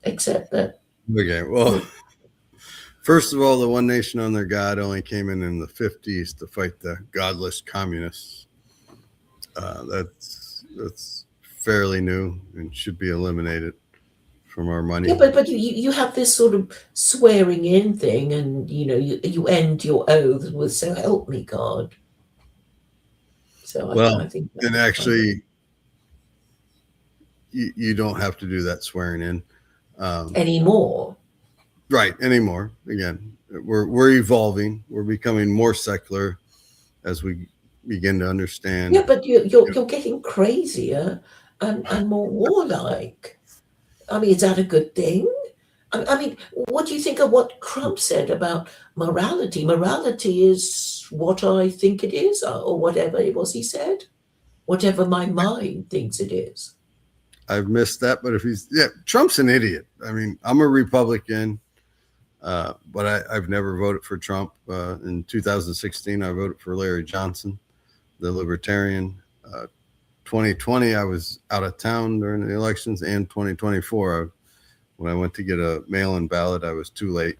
Except that. Okay, well, first of all, the one nation under God only came in the 50s to fight the godless communists. That's fairly new and should be eliminated from our money. Yeah, but you have this sort of swearing in thing, and you end your oath with "So help me God." So I think. And actually, you don't have to do that swearing in anymore. Right, anymore. Again, we're evolving. We're becoming more secular as we begin to understand. Yeah, but you're getting crazier and more warlike. I mean, is that a good thing? I mean, what do you think of what Trump said about morality? Morality is what I think it is, or whatever it was he said. Whatever my mind thinks it is. I've missed that. But if Trump's an idiot. I mean, I'm a Republican, but I've never voted for Trump. In 2016, I voted for Larry Johnson, the Libertarian. 2020, I was out of town during the elections, and 2024, when I went to get a mail-in ballot, I was too late.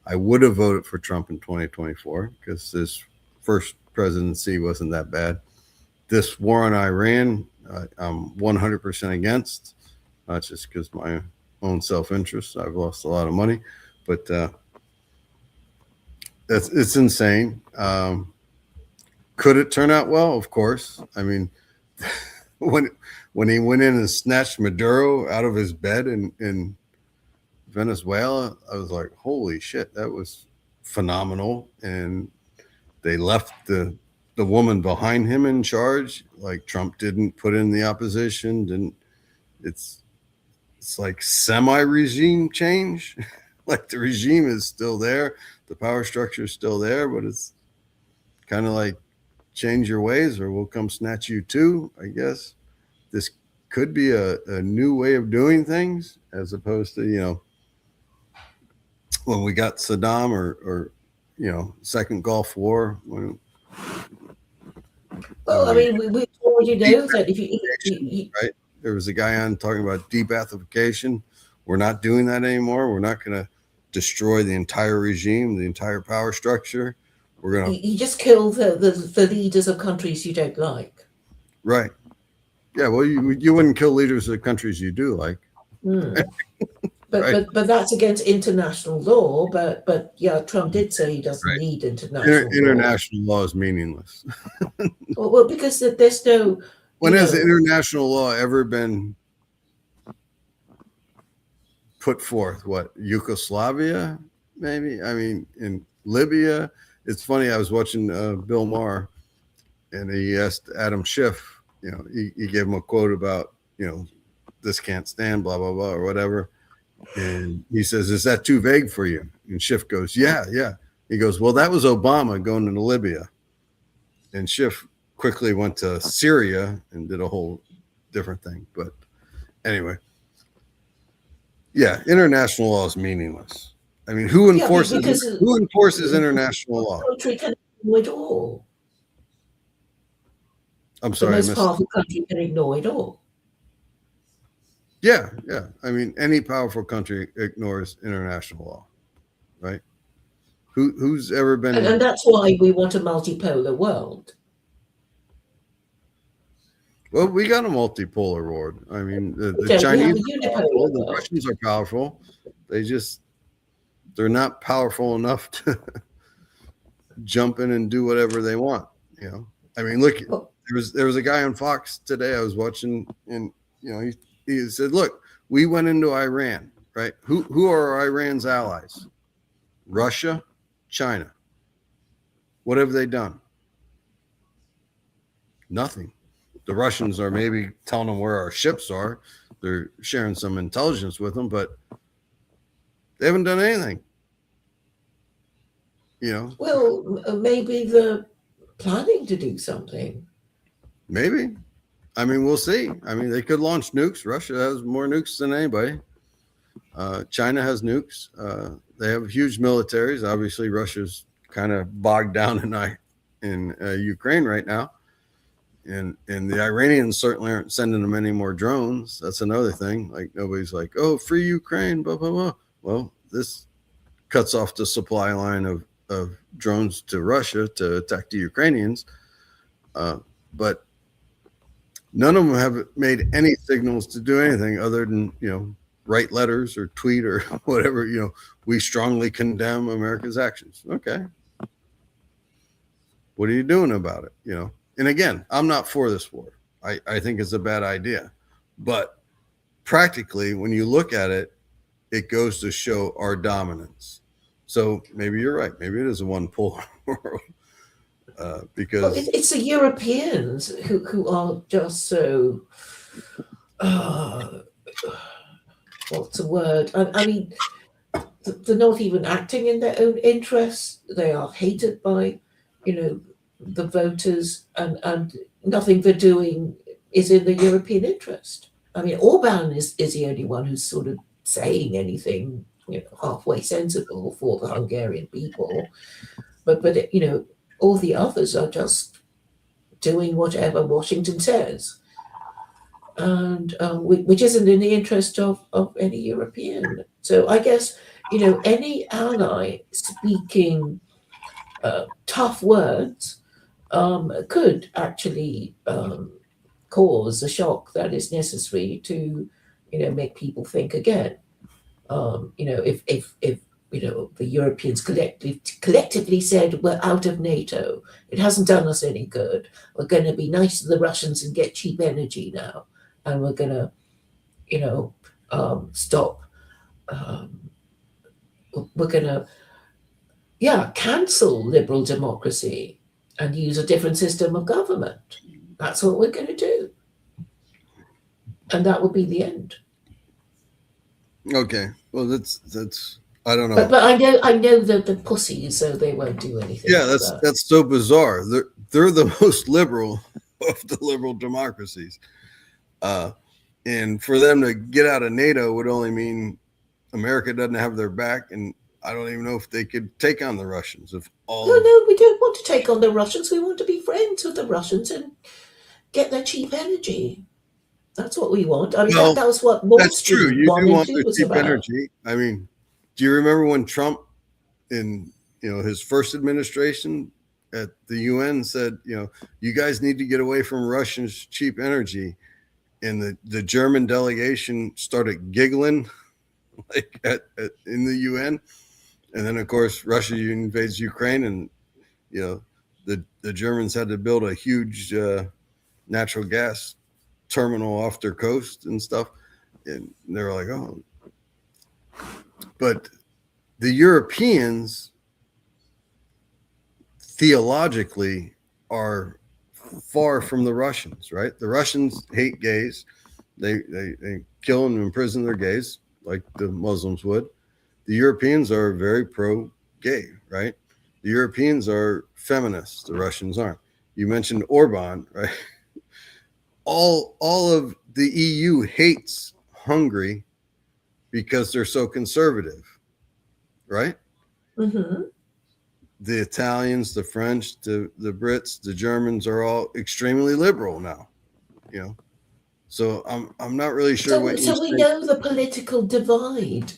I would have voted for Trump in 2024 because his first presidency wasn't that bad. This war on Iran, I'm 100% against, not just because my own self-interest. I've lost a lot of money, but it's insane. Could it turn out well? Of course. I mean, when he went in and snatched Maduro out of his bed in Venezuela, I was like, holy shit, that was phenomenal. And they left the woman behind him in charge. Like, Trump didn't put in the opposition, it's like semi-regime change. Like, the regime is still there, the power structure is still there, but it's kind of like, change your ways or we'll come snatch you too, I guess. This could be a new way of doing things, as opposed to, when we got Saddam or second Gulf War. Well, I mean, we already know that if you right, there was a guy on talking about debathification. We're not doing that anymore. We're not going to destroy the entire regime, the entire power structure. We're going to... You just kill the leaders of countries you don't like. Right. Yeah, well, you wouldn't kill leaders of countries you do like. Mm. But, Right. but that's against international law. But yeah, Trump did say he doesn't Right. need international law. International law is meaningless. Well, because there's no... When has international law ever been put forth? What, Yugoslavia, maybe? I mean, in Libya. It's funny, I was watching Bill Maher, and he asked Adam Schiff, he gave him a quote about, this can't stand, blah, blah, blah, or whatever. And he says, is that too vague for you? And Schiff goes, yeah. He goes, well, that was Obama going into Libya. And Schiff quickly went to Syria and did a whole different thing. But anyway, yeah, international law is meaningless. I mean, who enforces international law? Country can ignore it all. I'm sorry. The most powerful country can ignore it all. Yeah. I mean, any powerful country ignores international law, right? Who's ever been... And that's why we want a multipolar world. Well, we got a multipolar world. I mean, the Okay, Chinese we have a are powerful, unipolar the world. Russians are powerful. They're not powerful enough to jump in and do whatever they want. I mean, look, there was a guy on Fox today I was watching, and he said, look, we went into Iran, right? Who are Iran's allies? Russia, China. What have they done? Nothing. The Russians are maybe telling them where our ships are. They're sharing some intelligence with them, but they haven't done anything. Well, maybe they're planning to do something. Maybe. I mean, we'll see. I mean, they could launch nukes. Russia has more nukes than anybody. China has nukes. They have huge militaries. Obviously, Russia's kind of bogged down in Ukraine right now. And the Iranians certainly aren't sending them any more drones. That's another thing. Like, nobody's like, oh, free Ukraine, blah, blah, blah. Well, this cuts off the supply line of drones to Russia to attack the Ukrainians. But none of them have made any signals to do anything other than, write letters or tweet or whatever, we strongly condemn America's actions. Okay. What are you doing about it? And again, I'm not for this war. I think it's a bad idea. But practically, when you look at it, it goes to show our dominance. So maybe you're right. Maybe it is a one polar world. Because it's the Europeans who are just so... what's the word? I mean, they're not even acting in their own interests. They are hated by, the voters, and nothing they're doing is in the European interest. I mean, Orban is the only one who's sort of saying anything, halfway sensible for the Hungarian people. But all the others are just doing whatever Washington says, and which isn't in the interest of any European. So I guess any ally speaking tough words could actually cause a shock that is necessary to make people think again. If the Europeans collectively said we're out of NATO, it hasn't done us any good. We're going to be nice to the Russians and get cheap energy now, and we're going to stop. We're going to cancel liberal democracy and use a different system of government. That's what we're going to do, and that would be the end. Okay, well, that's I don't know. But I know that the pussies, so they won't do anything. Yeah, that's so bizarre. They're the most liberal of the liberal democracies, and for them to get out of NATO would only mean America doesn't have their back, and I don't even know if they could take on the Russians. No, we don't want to take on the Russians. We want to be friends with the Russians and get their cheap energy. That's what we want. I mean, that was what Wall that's Street true. You do want the was cheap about. energy. I mean, do you remember when Trump, in his first administration at the UN, said, you guys need to get away from Russia's cheap energy, and the German delegation started giggling like in the UN, and then of course Russia invades Ukraine, and the Germans had to build a huge natural gas terminal off their coast and stuff, and they're like, oh. But the Europeans theologically are far from the Russians, right? The Russians hate gays. They kill and imprison their gays like the Muslims would. The Europeans are very pro-gay, right? The Europeans are feminists. The Russians aren't. You mentioned Orban, right? All of the EU hates Hungary because they're so conservative, right? Mm-hmm. The Italians, the French, the Brits, the Germans are all extremely liberal now, So I'm not really sure So we know the political divide.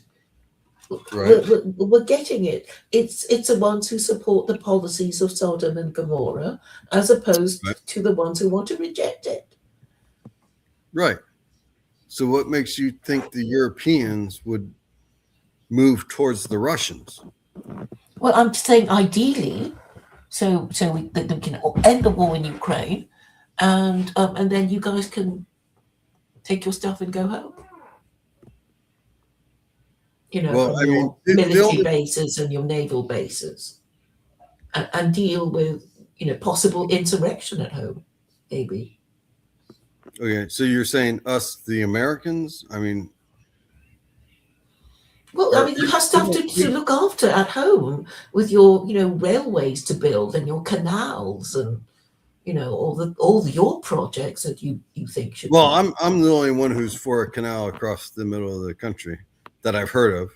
Right. We're getting it. It's the ones who support the policies of Sodom and Gomorrah, as opposed to the ones who want to reject it. Right. So what makes you think the Europeans would move towards the Russians? Well, I'm saying ideally, so we can end the war in Ukraine, and then you guys can take your stuff and go home. From your military bases and your naval bases, and deal with possible insurrection at home, maybe. Okay, so you're saying us, the Americans? I mean, well, you have stuff to look after at home with your railways to build and your canals and all your projects that you think should. Well, I'm the only one who's for a canal across the middle of the country that I've heard of.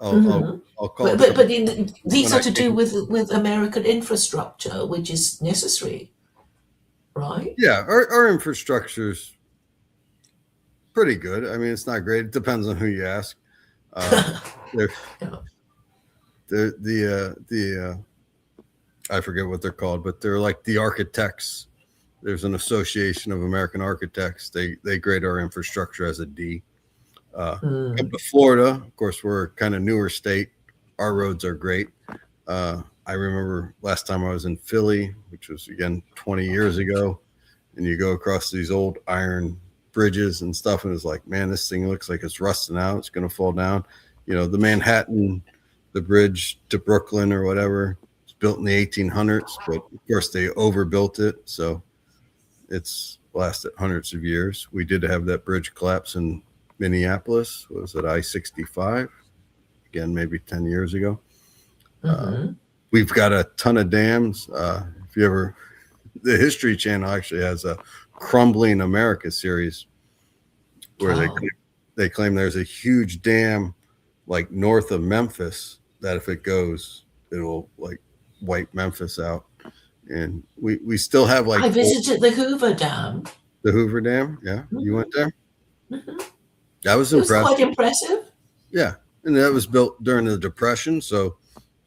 I'll call it. But these are to do with American infrastructure, which is necessary, right? Yeah, our infrastructure's pretty good. I mean, it's not great. It depends on who you ask. I forget what they're called, but they're like the architects. There's an association of American architects. They grade our infrastructure as a D. Come to Florida, of course, we're a kind of newer state. Our roads are great. I remember last time I was in Philly, which was again 20 years ago, and you go across these old iron bridges and stuff, and it's like, man, this thing looks like it's rusting out. It's going to fall down. The Manhattan, the bridge to Brooklyn or whatever, it's built in the 1800s, but of course they overbuilt it, so it's lasted hundreds of years. We did have that bridge collapse in Minneapolis. Was it I-65? Again, maybe 10 years ago. We've got a ton of dams. If you ever, the History Channel actually has a Crumbling America series where Oh. they claim there's a huge dam like north of Memphis that if it goes, it'll like wipe Memphis out. And we still have like I visited the Hoover Dam. the Hoover Dam. Yeah, you went there. Mhm. That was It was impressive. quite impressive. Yeah, and that was built during the Depression, so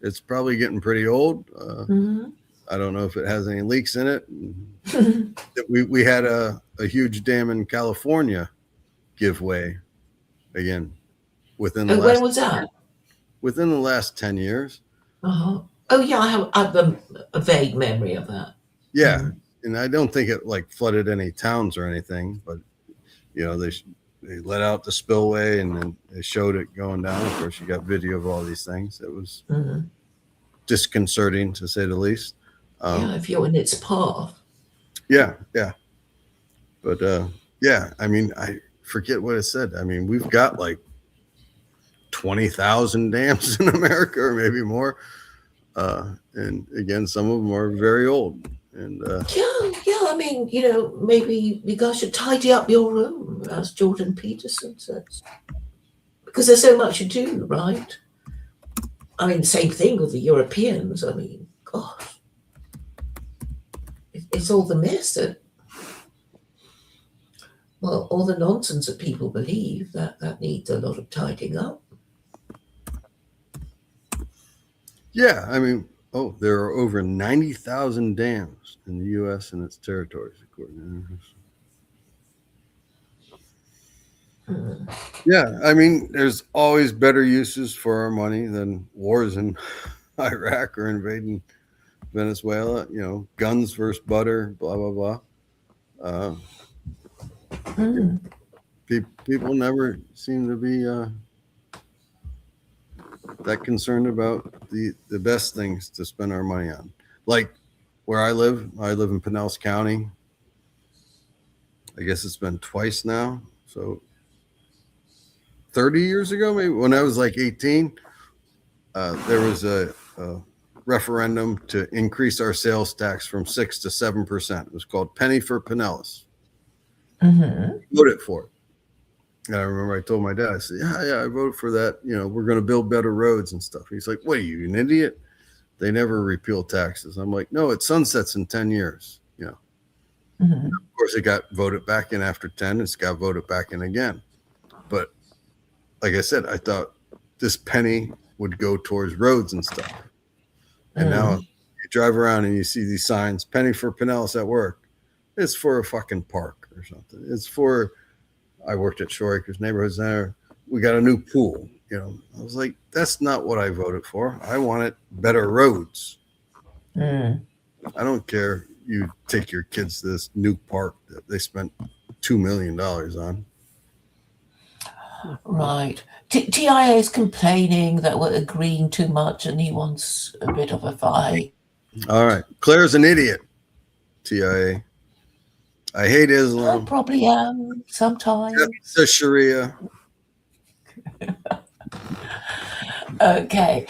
it's probably getting pretty old. Mhm. I don't know if it has any leaks in it. We had a huge dam in California give way again within the When last was that? 10 years. Uh-huh. Oh yeah, I have a vague memory of that. Yeah, Mhm. and I don't think it like flooded any towns or anything, but they let out the spillway and then they showed it going down. Of course, you got video of all these things. It was Mhm. disconcerting to say the least. Yeah, if you're in its path. Yeah. But yeah, I mean, I forget what it said. I mean, we've got like 20,000 dams in America or maybe more. And again, some of them are very old. And Yeah. I mean, maybe you guys should tidy up your room, as Jordan Peterson says, because there's so much to do, right? I mean, same thing with the Europeans. I mean, gosh, it's all the mess that, well, all the nonsense that people believe that needs a lot of tidying up. yeah, I mean, there are over 90,000 dams in the U.S. and its territories, according to this. Yeah, I mean, there's always better uses for our money than wars in Iraq or invading Venezuela. Guns versus butter, blah blah blah. Mm. People never seem to be that concerned about the best things to spend our money on. Like where I live in Pinellas County. I guess it's been twice now. So 30 years ago, maybe when I was like 18, there was a referendum to increase our sales tax from 6 to 7%. It was called Penny for Pinellas. Mm-hmm. Voted for it. And I remember I told my dad, I said, yeah, I voted for that. We're going to build better roads and stuff. He's like, what are you, an idiot? They never repeal taxes. I'm like, no, it sunsets in 10 years. Mm-hmm. Of course, it got voted back in after 10. It's got voted back in again. But like I said, I thought this penny would go towards roads and stuff. And now you drive around and you see these signs, Penny for Pinellas at work. It's for a fucking park or something. It's for, I worked at Shore Acres Neighborhood Center. We got a new pool. I was like, that's not what I voted for. I wanted better roads. Mm. I don't care. You take your kids to this new park that they spent $2 million on. Right. TIA is complaining that we're agreeing too much and he wants a bit of a fight. All right. Claire's an idiot. TIA. I hate I Islam. probably am sometimes. The Sharia. Okay.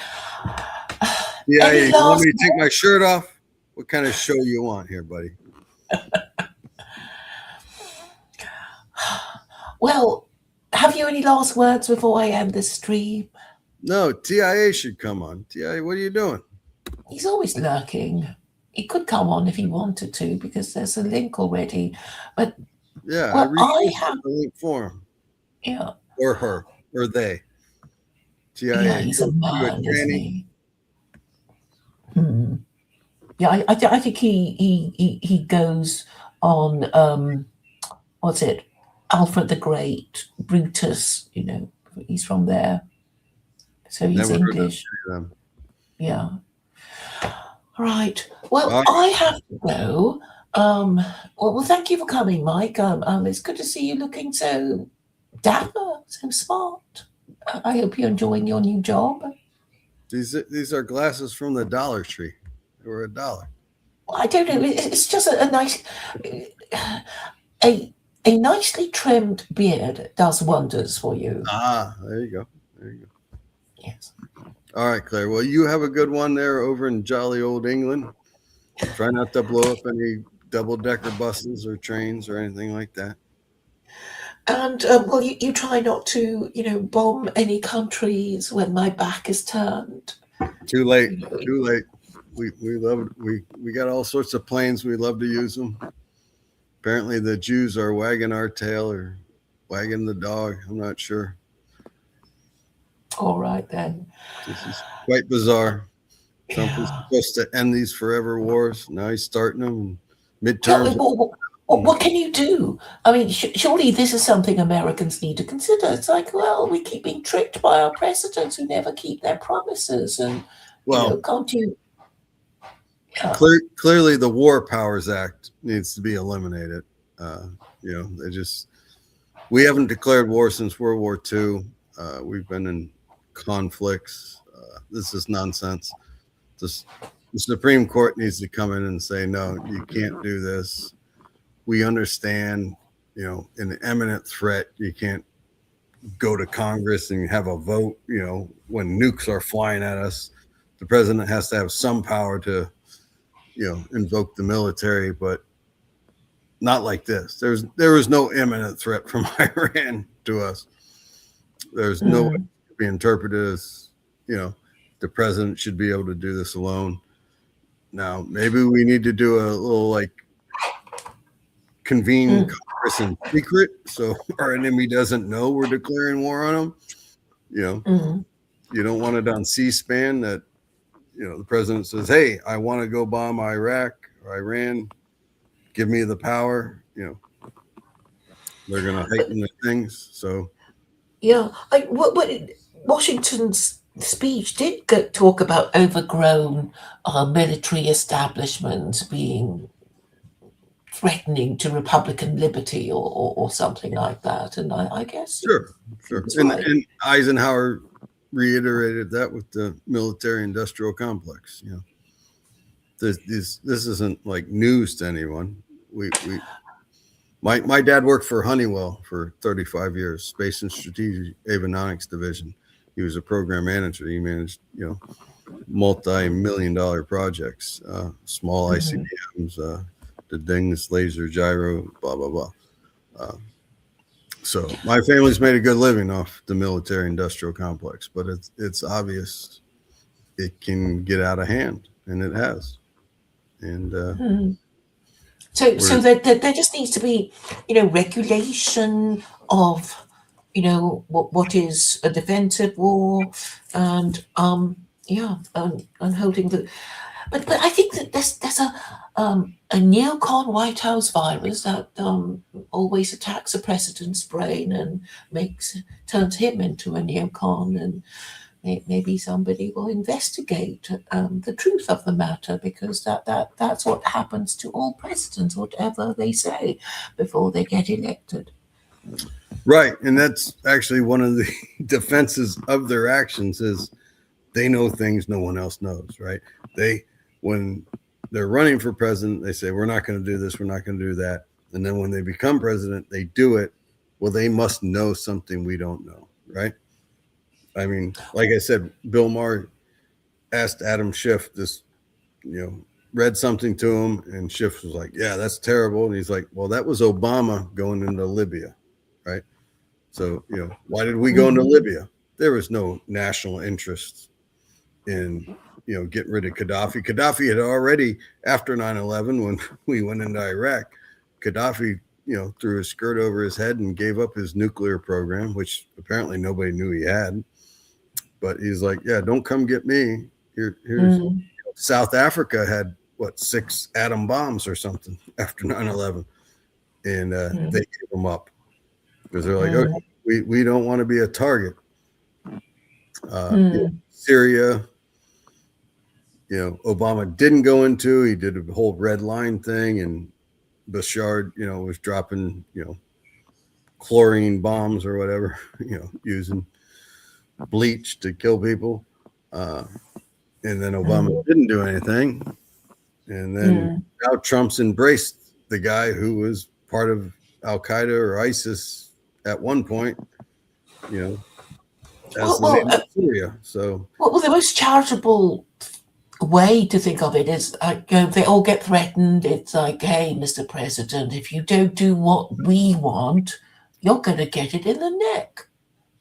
TIA, Any you want last me to take my shirt off? What kind of show you want here, buddy? Well, have you any last words before I end this stream? No, TIA should come on. TIA, what are you doing? He's always lurking. He could come on if he wanted to because there's a link already. But Yeah, well, I have the link for him. Yeah. Or her. Or they. TIA. Yeah, he's a man, isn't he? Yeah, I think he goes on what's it? Alfred the Great, Brutus, he's from there. So he's Never heard English. of them. Yeah. Right. Well, Bye. I have to go. Well, thank you for coming, Mike. It's good to see you looking so dapper, so smart. I hope you're enjoying your new job. These are glasses from the Dollar Tree. They were $1. I don't know. It's just a nice, a nicely trimmed beard does wonders for you. There you go. There you go. Yes. All right, Claire. Well, you have a good one there over in jolly old England. Try not to blow up any double-decker buses or trains or anything like that. And well, you try not to, bomb any countries when my back is turned. Too late. You know. Too late. We love it. We got all sorts of planes. We love to use them. Apparently, the Jews are wagging our tail or wagging the dog. I'm not sure. All right then. This is quite bizarre. Trump was Yeah. supposed to end these forever wars. Now he's starting them. Yeah, Midterms. what can you do? I mean, surely this is something Americans need to consider. It's like, well, we keep being tricked by our presidents who never keep their promises, and Well, can't you? Yeah. clearly, the War Powers Act needs to be eliminated. We haven't declared war since World War II. We've been in conflicts. This is nonsense. The Supreme Court needs to come in and say, no, you can't do this. We understand, an imminent threat. You can't go to Congress and have a vote, when nukes are flying at us. The president has to have some power to, invoke the military, but not like this. There was no imminent threat from Iran to us. There's no way to be interpreted as, the president should be able to do this alone. Now, maybe we need to do a little convene Congress in secret so our enemy doesn't know we're declaring war on them. You don't want it on C-SPAN that, the president says, hey, I want to go bomb Iraq or Iran. Give me the power. They're going to heighten the things. So, Yeah, Washington's speech did talk about overgrown military establishments being threatening to Republican liberty or something like that, and I guess sure. That's And, right. and Eisenhower reiterated that with the military-industrial complex. This isn't like news to anyone. My dad worked for Honeywell for 35 years, Space and Strategic Avionics Division. He was a program manager. He managed, multi-million-dollar projects, small ICBMs, the Dings, laser, gyro, blah, blah, blah. So my family's made a good living off the military-industrial complex, but it's obvious it can get out of hand, and it has. And So there just needs to be, regulation of, what is a defensive war, and and holding the. But I think that there's a neocon White House virus that always attacks a president's brain and turns him into a neocon, and maybe somebody will investigate the truth of the matter, because that's what happens to all presidents, whatever they say before they get elected. right, and that's actually one of the defenses of their actions is they know things no one else knows, right? When they're running for president, they say, we're not going to do this, we're not going to do that. And then when they become president, they do it. Well, they must know something we don't know, right? I mean, like I said, Bill Maher asked Adam Schiff this, read something to him, and Schiff was like, yeah, that's terrible. And he's like, well, that was Obama going into Libya, right? So, why did we go into Libya? There was no national interest in, getting rid of Gaddafi. Gaddafi had already, after 9/11, when we went into Iraq, Gaddafi, threw his skirt over his head and gave up his nuclear program, which apparently nobody knew he had. But he's like, yeah, don't come get me. Here's South Africa had 6 atom bombs or something after 9/11, and they gave them up because they're like, okay, we don't want to be a target. Syria, Obama didn't go into. He did a whole red line thing, and Bashar, was dropping, chlorine bombs or whatever, using bleach to kill people. And then Obama didn't do anything. And then now Trump's embraced the guy who was part of Al Qaeda or ISIS at one point, as the name of Syria. So, well, the most charitable way to think of it is they all get threatened. It's like, hey, Mr. President, if you don't do what we want, you're going to get it in the neck,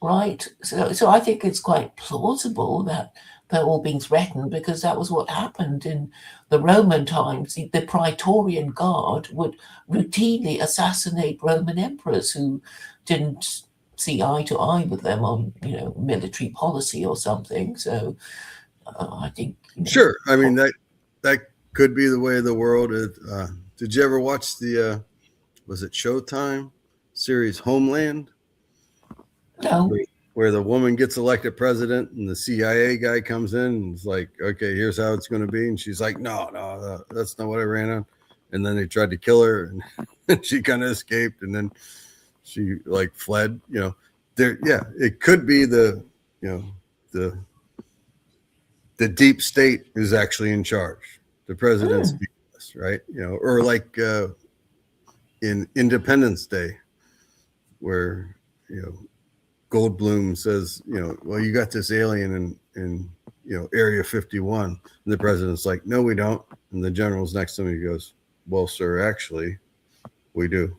right? So I think it's quite plausible that they're all being threatened, because that was what happened in the Roman times. The Praetorian Guard would routinely assassinate Roman emperors who didn't see eye to eye with them on, military policy or something. So I think, Sure. I mean, that could be the way of the world. Did you ever watch the was it Showtime series Homeland, no. where the woman gets elected president and the CIA guy comes in and is like, okay, here's how it's going to be. And she's like, no, that's not what I ran on. And then they tried to kill her and she kind of escaped. And then she like fled, it could be the deep state is actually in charge. The president's right. Or like in Independence Day, where, Goldblum says, well, you got this alien in Area 51. And the president's like, no, we don't. And the general's next to him, he goes, well, sir, actually, we do.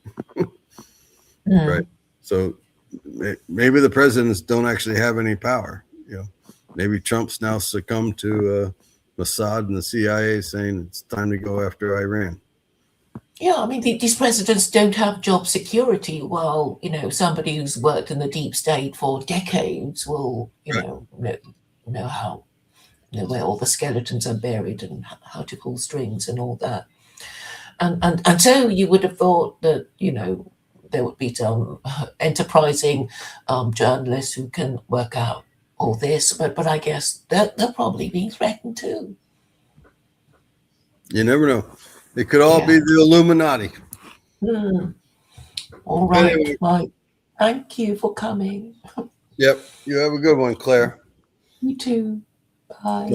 Right. So maybe the presidents don't actually have any power. Maybe Trump's now succumbed to Mossad and the CIA saying it's time to go after Iran. Yeah, I mean, these presidents don't have job security, while, somebody who's worked in the deep state for decades will, know how, where all the skeletons are buried and how to pull strings and all that. And so you would have thought that, there would be some enterprising journalists who can work out all this, but I guess they're probably being threatened too. You never know. It could all be the Illuminati. All right, Anyway. Mike. Thank you for coming. Yep. You have a good one, Claire. You too. Bye.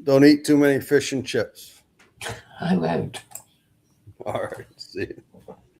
Don't eat too many fish and chips. I won't. All right. See you.